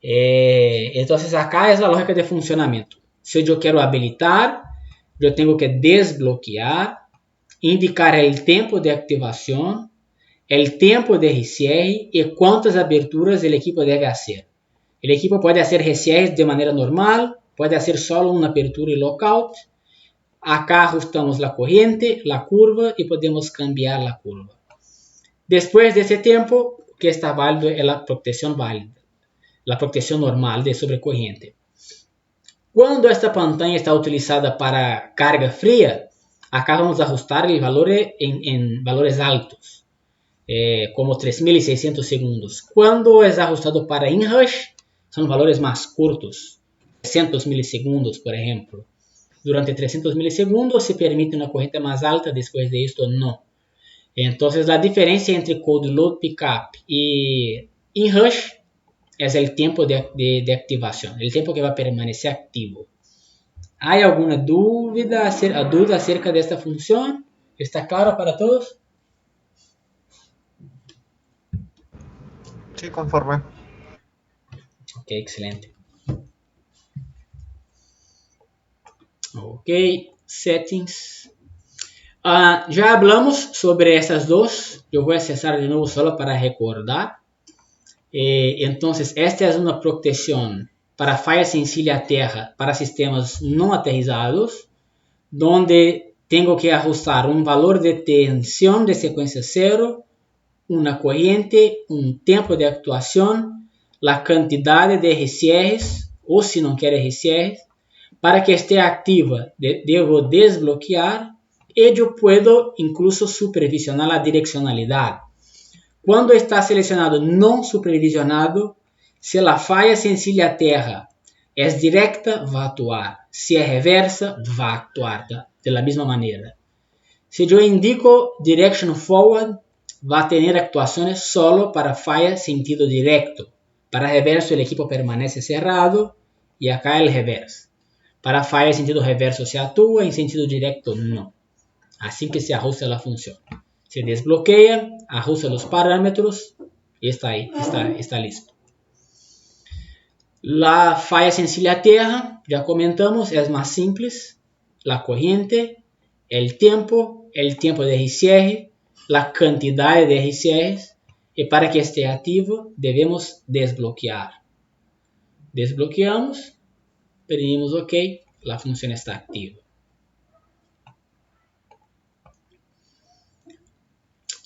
Entonces acá es la lógica de funcionamiento. Si yo quiero habilitar, yo tengo que desbloquear, indicar el tiempo de activación, el tiempo de recierre y cuántas aberturas el equipo debe hacer. El equipo puede hacer recierres de manera normal, puede hacer solo una apertura y lockout. Acá ajustamos la corriente, la curva y podemos cambiar la curva. Después de ese tiempo, que está válido es la protección válida, la protección normal de sobrecorriente. Cuando esta pantalla está utilizada para carga fría, acá vamos a ajustar el valor en valores altos, como 3600 segundos. Cuando es ajustado para inrush, son valores más cortos, 300 milisegundos, por ejemplo. Durante 300 milisegundos se permite una corriente más alta, después de esto no. Entonces la diferencia entre Code Load Pickup y inrush es el tiempo de activación, el tiempo que va a permanecer activo. ¿Hay alguna duda acerca de esta función? ¿Está claro para todos? Sí, conforme. Ok, excelente. Ok, settings. Ya hablamos sobre esas dos. Yo voy a cesar de nuevo solo para recordar. Entonces, esta es una protección para falla sensible a tierra para sistemas no aterrizados, donde tengo que ajustar un valor de tensión de secuencia 0, una corriente, un tiempo de actuación, la cantidad de recierres, o si no quiere recierres. Para que esté activa, debo desbloquear y yo puedo incluso supervisionar la direccionalidad. Cuando está seleccionado no supervisionado, si la falla sensible a tierra es directa, va a actuar. Si es reversa, va a actuar de la misma manera. Si yo indico direction forward, va a tener actuaciones solo para falla sentido directo. Para reverso el equipo permanece cerrado y acá el reverso. Para falla en sentido reverso se actúa, en sentido directo no. Así que se ajusta la función. Se desbloquea, ajusta los parámetros y está ahí, está listo. La falla sensible a tierra, ya comentamos, es más simple. La corriente, el tiempo de recierre, la cantidad de recierres. Y para que esté activo, debemos desbloquear. Desbloqueamos. Pedimos OK, la función está activa.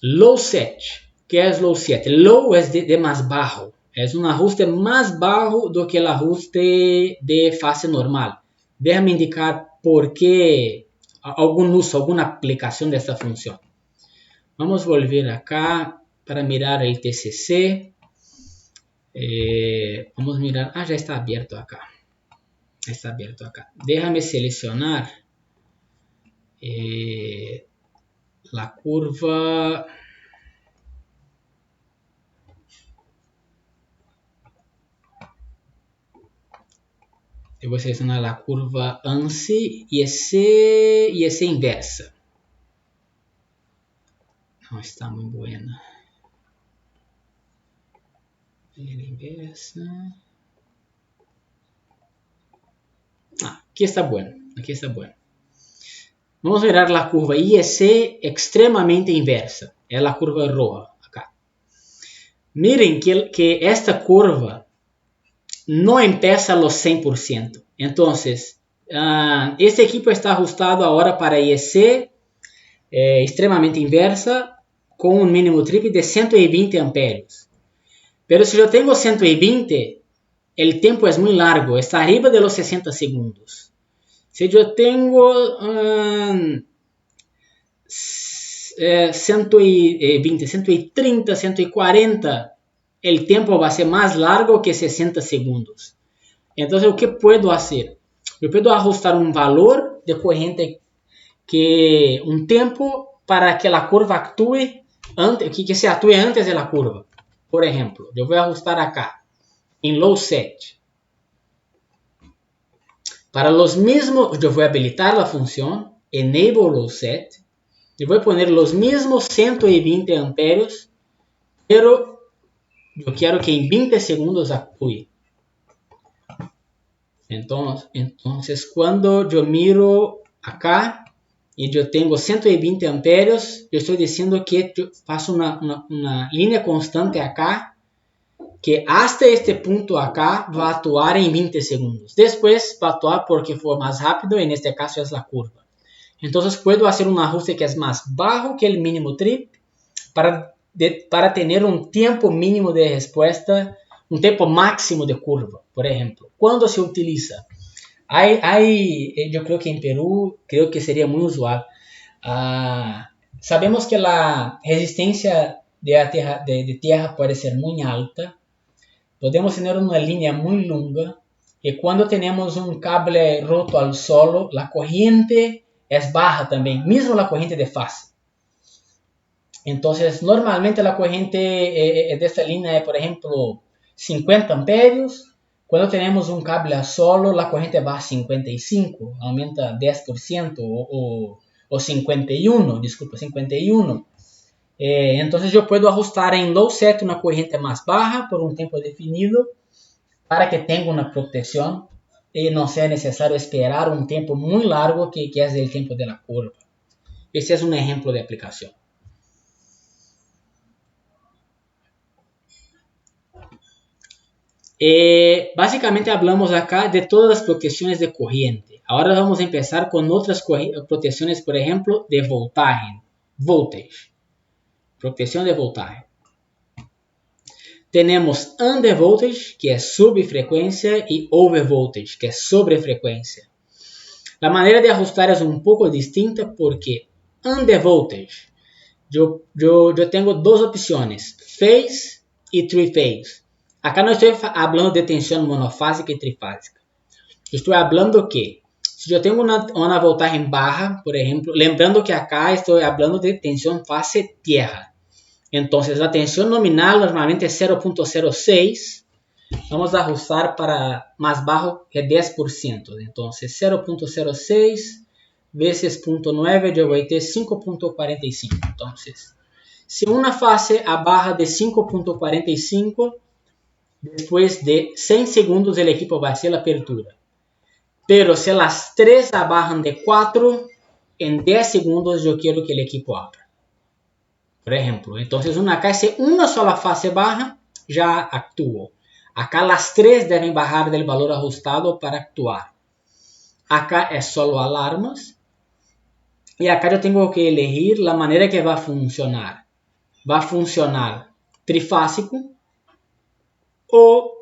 Low set. ¿Qué es low set? Low es de más bajo. Es un ajuste más bajo do que el ajuste de fase normal. Déjame indicar por qué, algún uso, alguna aplicación de esta función. Vamos a volver acá para mirar el TCC. Vamos a mirar. Ya está abierto acá. Está abierto acá. Déjame seleccionar la curva. Eu vou seleccionar la curva ANSI y ese inversa. No está muy buena. La inversa. Aquí está bueno. Aquí está bueno. Vamos a mirar la curva IEC extremadamente inversa. Es la curva roja acá. Miren que esta curva no empieza a los 100%. Entonces, Este equipo está ajustado ahora para IEC extremamente inversa con un mínimo trip de 120 amperios. Pero si yo tengo 120, el tiempo es muy largo, está arriba de los 60 segundos. Si yo tengo 120, 130, 140, el tiempo va a ser más largo que 60 segundos. Entonces, ¿qué puedo hacer? Yo puedo ajustar un valor de corriente, un tiempo para que la curva actúe antes, que se actúe antes de la curva. Por ejemplo, yo voy a ajustar acá, en low set. Para los mismos, yo voy a habilitar la función enable low set. Y voy a poner los mismos 120 amperios, pero yo quiero que en 20 segundos actúe. Entonces, cuando yo miro acá y yo tengo 120 amperios, yo estoy diciendo que yo paso una línea constante acá, que hasta este punto acá va a actuar en 20 segundos. Después va a actuar porque fue más rápido, en este caso es la curva. Entonces puedo hacer un ajuste que es más bajo que el mínimo trip para tener un tiempo mínimo de respuesta, un tiempo máximo de curva, por ejemplo. ¿Cuándo se utiliza? Yo creo que en Perú, creo que sería muy usual. Sabemos que la resistencia de tierra puede ser muy alta. Podemos tener una línea muy longa. Y cuando tenemos un cable roto al solo, la corriente es baja también, mismo la corriente de fase. Entonces, normalmente la corriente de esta línea es, por ejemplo, 50 amperios. Cuando tenemos un cable a solo, la corriente va a 55, aumenta 10% o 51, disculpa, 51. Entonces, yo puedo ajustar en low set una corriente más baja por un tiempo definido para que tenga una protección y no sea necesario esperar un tiempo muy largo que es el tiempo de la curva. Este es un ejemplo de aplicación. Básicamente hablamos acá de todas las protecciones de corriente. Ahora vamos a empezar con otras protecciones, por ejemplo, de voltage. Protección de voltaje. Tenemos under voltage, que es subfrecuencia, y over voltage, que es sobrefrecuencia. La manera de ajustar es un poco distinta porque under voltage, yo tengo dos opciones, phase y three phase. Acá no estoy hablando de tensión monofásica y trifásica. Estoy hablando que si yo tengo una voltaje baja, por ejemplo, lembrando que acá estoy hablando de tensión fase tierra. Entonces la tensión nominal normalmente es 0.06. Vamos a ajustar para más bajo que 10%. Entonces 0.06 veces 0.9 yo voy a tener 5.45. Entonces, si una fase abaja de 5.45, después de 100 segundos el equipo va a hacer la apertura. Pero si las tres abajan de 4, en 10 segundos yo quiero que el equipo abra. Por ejemplo, entonces acá si una sola fase baja, ya actuó. Acá las tres deben bajar del valor ajustado para actuar. Acá es solo alarmas. Y acá yo tengo que elegir la manera que va a funcionar. Va a funcionar trifásico o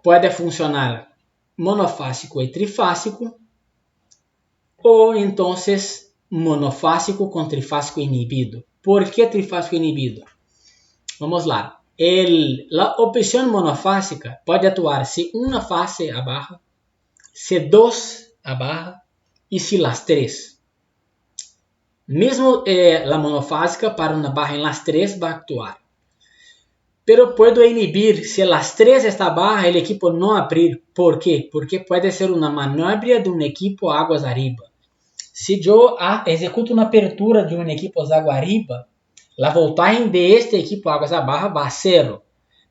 puede funcionar monofásico y trifásico o entonces monofásico con trifásico inhibido. ¿Por qué trifásico inhibido? Vamos lá. La opción monofásica puede actuar si una fase abaja, si dos abaja y si las tres. Mesmo la monofásica para una baja en las tres va a actuar. Pero puedo inhibir si las tres está baja el equipo no abrir. ¿Por qué? Porque puede ser una maniobra de un equipo aguas arriba. Si yo ejecuto una apertura de un equipo aguas arriba, la voltaje de este equipo aguas abajo va a 0.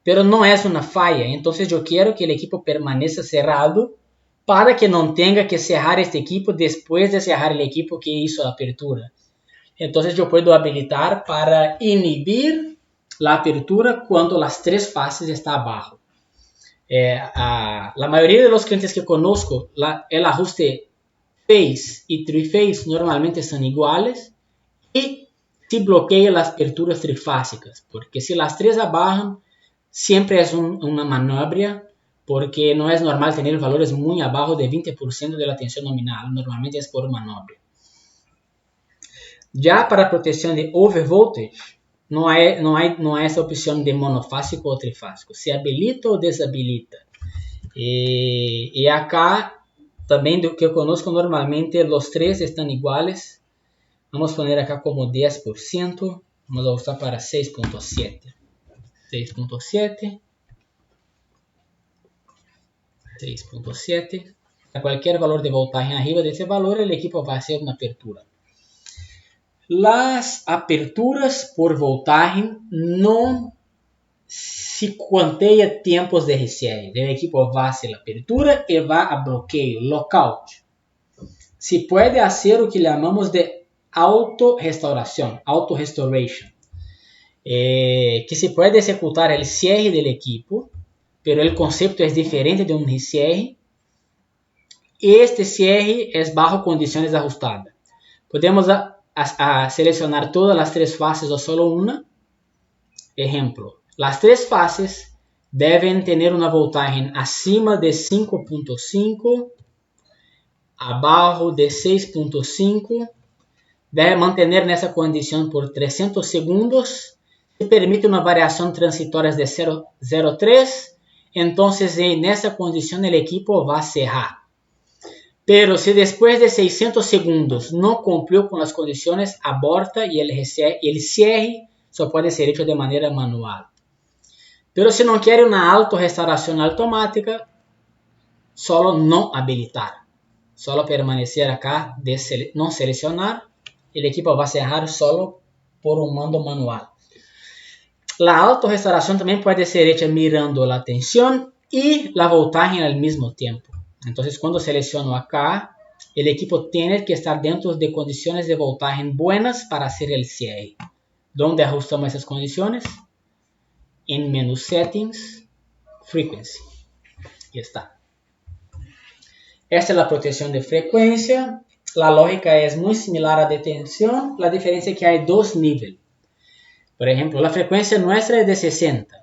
Pero no es una falla. Entonces yo quiero que el equipo permanezca cerrado para que no tenga que cerrar este equipo después de cerrar el equipo que hizo la apertura. Entonces yo puedo habilitar para inhibir la apertura cuando las tres fases están abajo. La mayoría de los clientes que conozco, el ajuste phase y triphase normalmente son iguales y si bloquea las aperturas trifásicas, porque si las tres abajan, siempre es una maniobra, porque no es normal tener valores muy abajo de 20% de la tensión nominal, normalmente es por maniobra. Ya para protección de overvoltage, no hay esa opción de monofásico o trifásico, se habilita o deshabilita. Y acá también lo que conozco normalmente los tres están iguales. Vamos a poner acá como 10%. Vamos a usar para 6.7. 6.7. 6.7. A cualquier valor de voltaje arriba de ese valor, el equipo va a hacer una apertura. Las aperturas por voltaje no se quantia tiempos de reserva. O equipo vai fazer a apertura e vai a bloqueio, lockout. Se pode fazer o que chamamos de auto-restauração, auto-restoration, que se pode executar o cierre do equipo, pero o conceito é diferente de um cierre. Este cierre é bajo condições ajustadas. Podemos selecionar todas as três fases ou solo uma. Exemplo. Las tres fases deben tener una voltaje acima de 5.5, abajo de 6.5, debe mantener nessa condición por 300 segundos, se permite una variación transitoria de 0.03, entonces en esa condición el equipo va a cerrar. Pero si después de 600 segundos no cumplió con las condiciones, aborta y el cierre solo puede ser hecho de manera manual. Pero se não quer uma auto-restauração automática, solo não habilitar. Solo permanecer acá, não selecionar, o equipo vai cerrar solo por um mando manual. A auto-restauração também pode ser hecha mirando a tensão e a voltagem ao mesmo tempo. Então, quando seleciono acá, o equipo tem que estar dentro de condições de voltagem buenas para hacer el cierre. ¿Dónde ajustamos essas condições? En menú settings, frequency. Ya está. Esta es la protección de frecuencia. La lógica es muy similar a de tensión. La diferencia es que hay dos niveles. Por ejemplo, la frecuencia nuestra es de 60.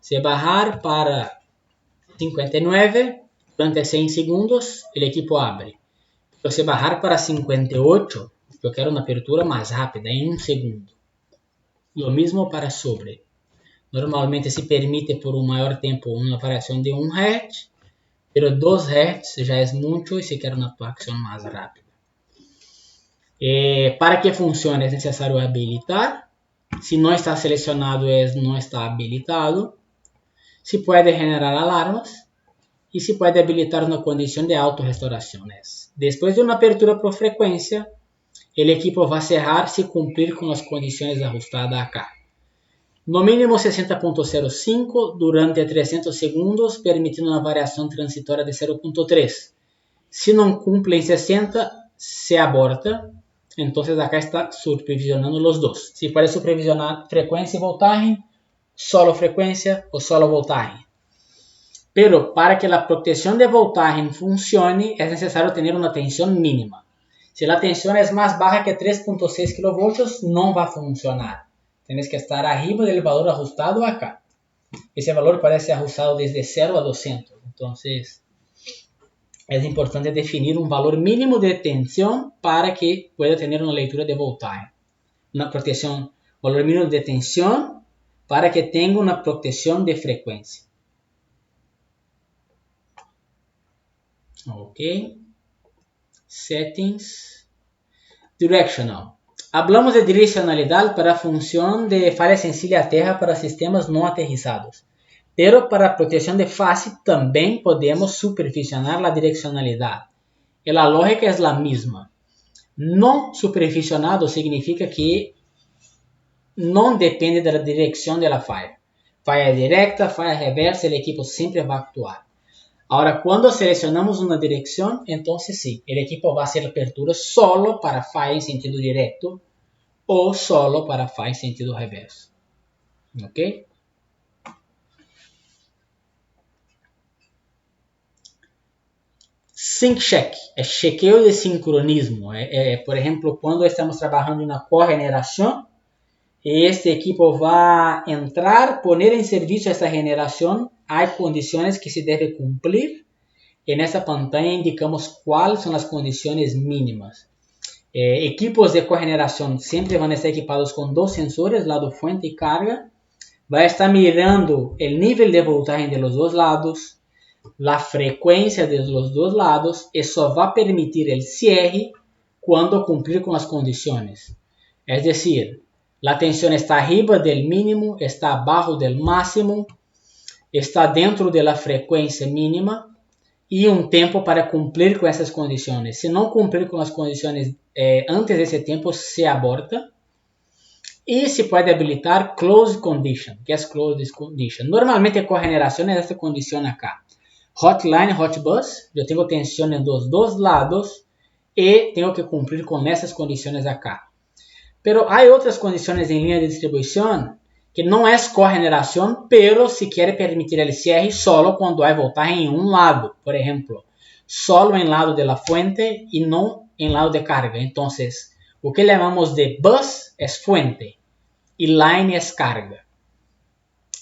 Si bajar para 59, durante 100 segundos, el equipo abre. Pero si bajar para 58, yo quiero una apertura más rápida, en un segundo. Lo mismo para sobre. Normalmente se permite por um maior tempo uma variação de 1 Hz, pero 2 Hz já é muito e se quer uma atuação mais rápida. Para que funcione é necessário habilitar. Se não está selecionado, não está habilitado. Se pode generar alarmas e se pode habilitar uma condição de auto-restauração. Depois de uma apertura por frequência, o equipo vai cerrar se cumprir com as condições ajustadas acá. No mínimo 60.05 durante 300 segundos, permitindo uma variação transitória de 0.3. Se não cumple em 60, se aborta. Então, acá está supervisionando os dois. Se pode supervisionar frequência e voltagem, solo frequência ou solo voltagem. Pero para que a proteção de voltagem funcione, é necessário ter uma tensão mínima. Se a tensão é mais baixa que 3.6 kV, não vai funcionar. Tienes que estar arriba del valor ajustado acá. Ese valor puede ser ajustado desde 0 a 200. Entonces, es importante definir un valor mínimo de tensión para que pueda tener una lectura de voltaje. Una protección, valor mínimo de tensión para que tenga una protección de frecuencia. Ok. Settings. Directional. Hablamos de direccionalidade para a função de falha sensível à terra para sistemas não aterrizados. Pero para a proteção de fase também podemos supervisionar a direccionalidade. E a lógica é a mesma. Não supervisionado significa que não depende da direção da falha. Falha direta, falha reversa, o equipo sempre vai actuar. Agora, quando selecionamos uma direção, então sim, o equipo vai fazer apertura solo para falha em sentido direto ou solo para falha em sentido reverso. Ok? Sync check, é chequeo de sincronismo. Por exemplo, quando estamos trabalhando na corregeneração, este equipo vai entrar, poner em serviço essa generação, há condições que se deve cumprir, e nessa pantalla indicamos quais são as condições mínimas. Equipos de corregeneração sempre vão estar equipados com 2 sensores, lado fuente e carga. Vai estar mirando o nível de voltagem de los dois lados, a frequência de los dois lados, e só vai permitir o cierre quando cumprir com as condições. É decir, a tensão está arriba do mínimo, está abaixo do máximo, está dentro da frequência mínima e um tempo para cumprir com essas condições. Se não cumprir com as condições antes desse tempo, se aborta. E se pode habilitar closed condition, que é closed condition. Normalmente a corregeneração é essa condição acá. Hotline, hotbus, eu tenho tensão dos dois lados e tenho que cumprir com essas condições acá. Pero há outras condições em linha de distribuição que não é corregeneração, pero se quer permitir el cierre solo quando há voltagem em um lado. Por exemplo, solo em lado de la fuente e não em lado de carga. Então, o que chamamos de bus é fuente e line é carga.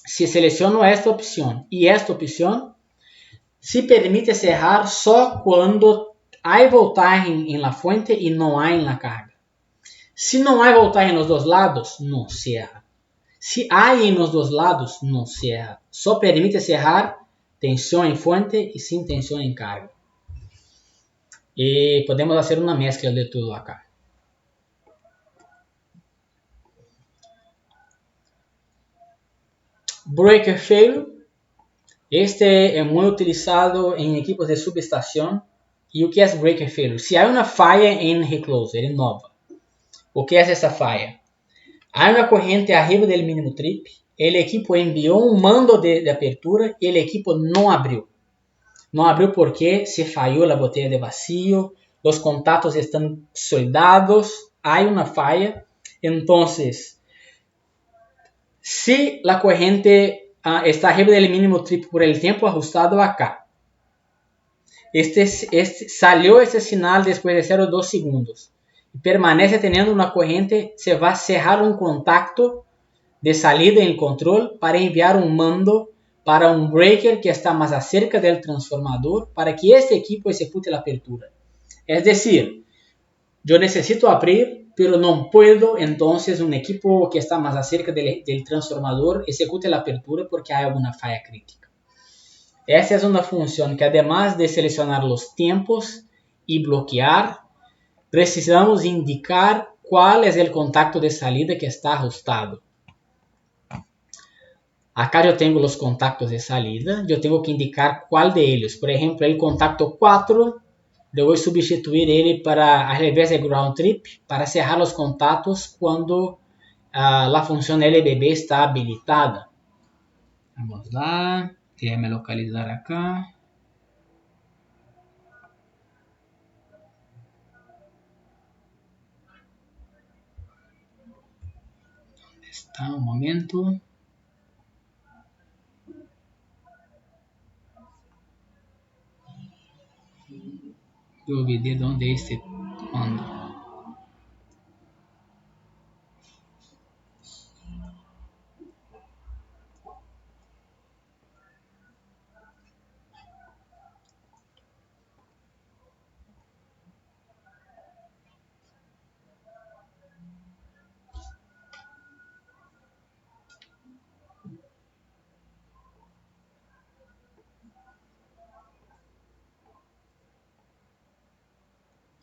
Se seleciono esta opção e esta opção, se permite cerrar só quando há voltagem em la fuente e não há em la carga. Se não há voltagem nos dois lados, não cierra. Se há nos dois lados, não cierra. Só permite cerrar tensão em fuente e sem tensão em carga. E podemos fazer uma mescla de tudo acá. Breaker failure. Este é muito utilizado em equipos de subestação. E o que é breaker failure? Se há uma falha em recloser, nova. O que é essa falha? Há uma corrente arriba do mínimo trip, o equipo enviou um mando de apertura e o equipo não abriu. Não abriu porque se falhou a botella de vacío, os contatos estão soldados, há uma falha. Então, se a corrente está arriba do mínimo trip por el tempo ajustado acá, salió esse sinal depois de 0,2 segundos. Permanece tendo uma corrente, se vai cerrar um contacto de salida em controle para enviar um mando para um breaker que está mais acerca do transformador para que este equipo execute a apertura. É decir, eu necessito abrir, pero não puedo, então um equipo que está mais acerca do transformador execute a apertura porque há alguma falha crítica. Essa é uma função que, además de selecionar os tempos e bloquear, precisamos indicar qual é o contacto de salida que está ajustado. Acá eu tenho os contactos de salida, eu tenho que indicar qual de eles. Por exemplo, o contacto 4, eu vou substituir ele para, ao invés de ground trip, para cerrar os contatos quando a função LBB está habilitada. Vamos lá, déjame localizar acá. Está um momento. Eu olvidei de onde é este comando.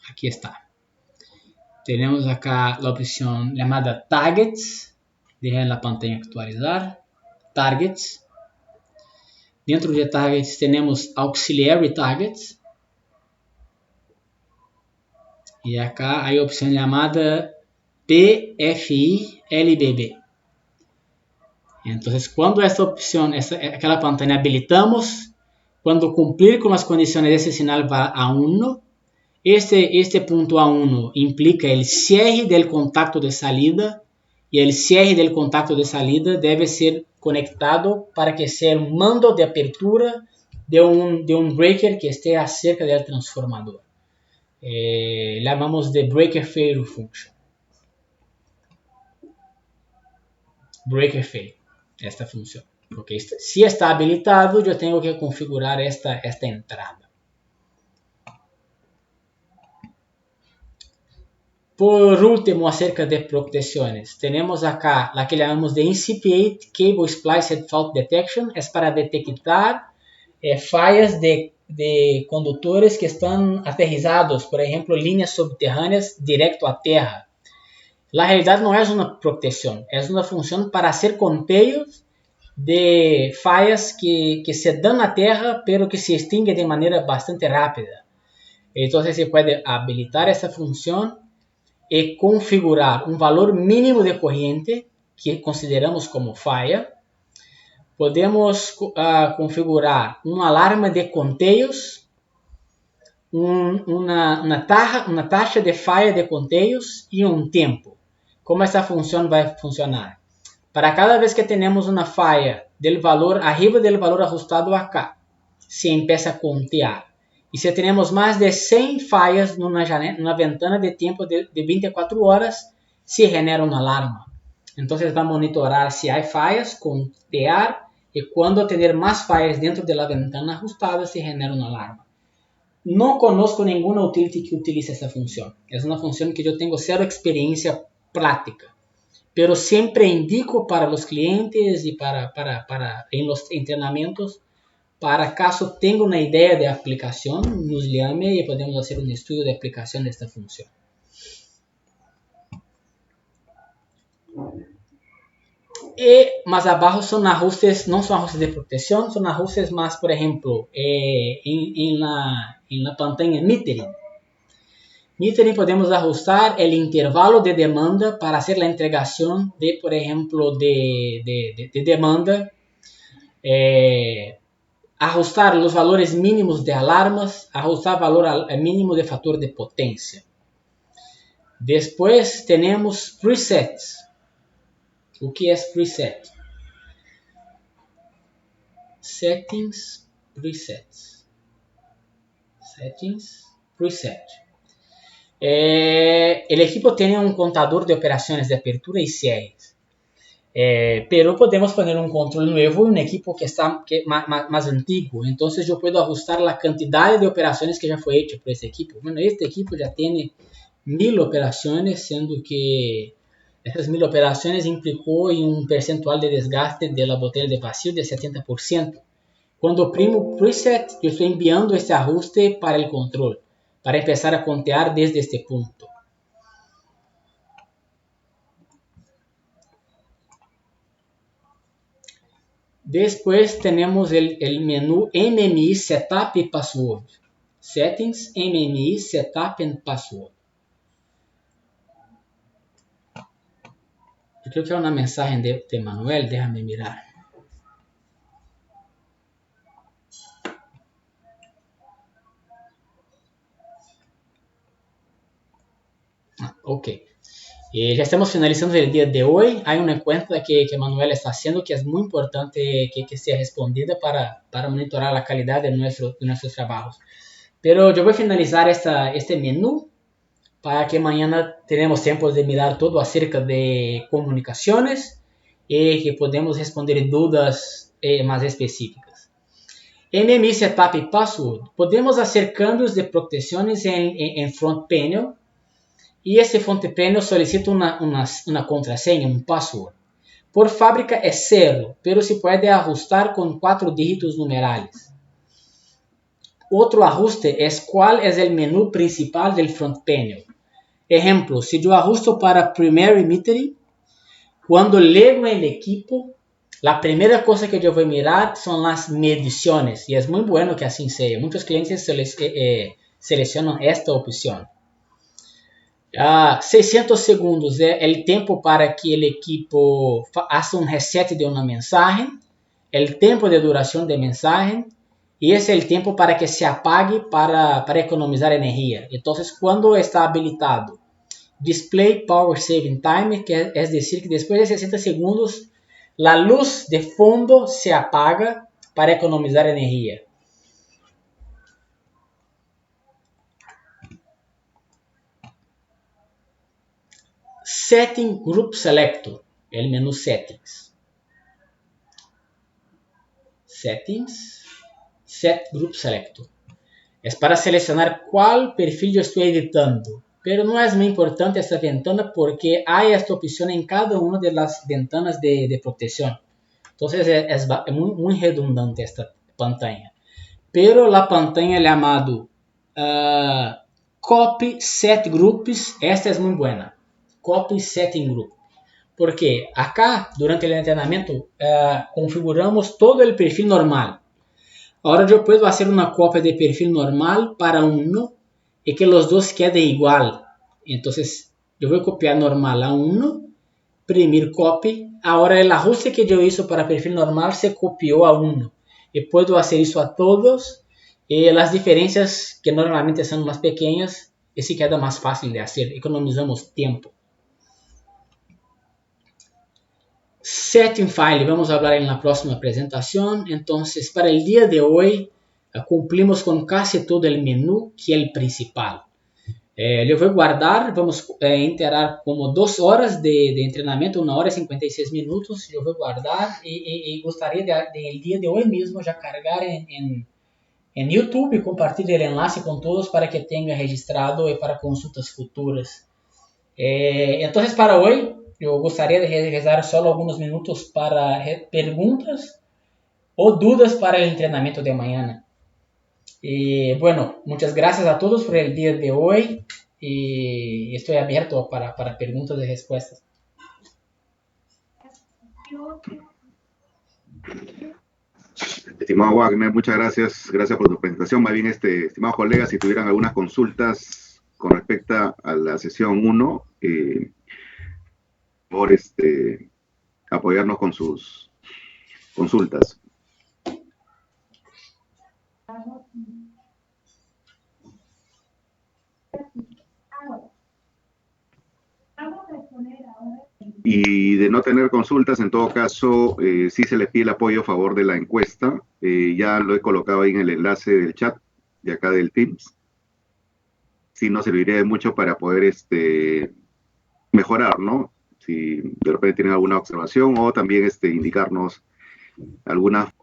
Aqui está. Temos acá a opção chamada Targets. Deixa na pantalla actualizar. Targets. Dentro de Targets temos Auxiliary Targets. E acá a opção chamada PFI-LBB. Então, quando essa opção, aquela pantalla habilitamos, quando cumprir com as condições, esse sinal vai a 1. Este ponto A1 implica o cierre do contacto de salida e o cierre do contacto de salida deve ser conectado para que seja um mando de apertura de un breaker que esté acerca del transformador. Llamamos de breaker failure function. Breaker failure, esta función. Porque si está habilitado, yo tengo que configurar esta entrada. Por último, acerca de protecciones, tenemos acá la que llamamos de Incipient Cable Spliced Fault Detection. Es para detectar fallas de condutores que están aterrizados, por ejemplo, líneas subterráneas directo a tierra. La realidad no es una protección, es una función para hacer conteos de fallas que se dan a tierra, pero que se extinguen de manera bastante rápida. Entonces se puede habilitar esta función y configurar un valor mínimo de corriente que consideramos como falla. Podemos configurar una alarma de conteos, una taxa de falla de conteos y un tiempo. ¿Cómo esta función va a funcionar? Para cada vez que tenemos una falla del valor arriba del valor ajustado acá, se empieza a contear. Y si tenemos más de 100 fallas en una ventana de tiempo de 24 horas, se genera una alarma. Entonces va a monitorar si hay fallas, contear, y cuando tener más fallas dentro de la ventana ajustada, se genera una alarma. No conozco ninguna utility que utilice esta función. Es una función que yo tengo cero experiencia práctica. Pero siempre indico para los clientes y en los entrenamientos, para caso tenga una idea de aplicación, nos llame y podemos hacer un estudio de aplicación de esta función. Y más abajo son ajustes, no son ajustes de protección, son ajustes más, por ejemplo, en la pantalla metering. Metering podemos ajustar el intervalo de demanda para hacer la entregación de, por ejemplo, de demanda. Ajustar los valores mínimos de alarmas, ajustar el valor mínimo de factor de potencia. Después tenemos presets. O que é preset? Settings, presets. Settings, preset. El equipo tiene un contador de operaciones de apertura y cierres. Pero podemos poner un control nuevo en un equipo que está más antiguo. Entonces yo puedo ajustar la cantidad de operaciones que ya fue hecho por ese equipo. Bueno, este equipo ya tiene 1000 operaciones, siendo que essas 1000 operações implicou em um percentual de desgaste da botella de vacío de 70%. Quando oprimo o preset, eu estou enviando este ajuste para o controle, para começar a contear desde este ponto. Depois temos o menu MMI Setup e Password. Settings, MMI Setup and Password. Eu creo que é uma mensagem de Manuel, déjame mirar. Ok. Já estamos finalizando o dia de hoje. Há uma encuesta que Manuel está fazendo que é muito importante que seja respondida para monitorar a qualidade de nossos trabalhos. Pero eu vou finalizar este menu para que mañana tenemos tiempo de mirar todo acerca de comunicaciones y que podemos responder dudas más específicas. MMI Setup y Password. Podemos hacer cambios de protecciones en Front Panel y ese Front Panel solicita una contraseña, un password. Por fábrica es 0, pero se puede ajustar con 4 dígitos numerales. Otro ajuste es cuál es el menú principal del Front Panel. Ejemplo, si yo ajusto para Primary Metering, cuando llego en el equipo, la primera cosa que yo voy a mirar son las mediciones. Y es muy bueno que así sea. Muchos clientes seleccionan esta opción. 600 segundos es el tiempo para que el equipo haga un reset de una mensaje, el tiempo de duración de mensaje, y ese es el tiempo para que se apague para economizar energía. Entonces, cuando está habilitado Display Power Saving Time, que es decir que después de 60 segundos, la luz de fondo se apaga para economizar energía. Setting Group Selector, el menú Settings. Settings, Set Group Selector. Es para seleccionar cuál perfil yo estoy editando. Pero no es muy importante esta ventana porque hay esta opción en cada una de las ventanas de protección. Entonces es muy redundante esta pantalla. Pero la pantalla llamada Copy Set Groups, esta es muy buena. Copy Setting Group. Porque acá, durante el entrenamiento, configuramos todo el perfil normal. Ahora yo puedo hacer una copia de perfil normal para uno y que los dos queden igual. Entonces, yo voy a copiar normal a uno, imprimir copy. Ahora el ajuste que yo hice para perfil normal se copió a uno. Y puedo hacer eso a todos. Y las diferencias que normalmente son más pequeñas, ese queda más fácil de hacer. Economizamos tiempo. Setting File, vamos a hablar en la próxima presentación. Entonces, para el día de hoy, cumplimos con casi todo el menú que es el principal. Yo voy a guardar, vamos a enterar como 2 horas de entrenamiento, 1 hora y 56 minutos. Yo voy a guardar y gustaría del día de hoy mismo ya cargar en YouTube y compartir el enlace con todos para que tengan registrado y para consultas futuras. Entonces, para hoy, yo gostaria de reservar solo algunos minutos para preguntas o dudas para el entrenamiento de mañana. Y bueno, muchas gracias a todos por el día de hoy y estoy abierto para preguntas y respuestas. Estimado Wagner, muchas gracias. Gracias por tu presentación. Más bien, estimados colegas, si tuvieran algunas consultas con respecto a la sesión 1, por apoyarnos con sus consultas. Y de no tener consultas, en todo caso, sí se les pide el apoyo a favor de la encuesta. Ya lo he colocado ahí en el enlace del chat de acá del Teams. Sí nos serviría de mucho para poder mejorar, ¿no? Si de repente tienen alguna observación o también indicarnos algunas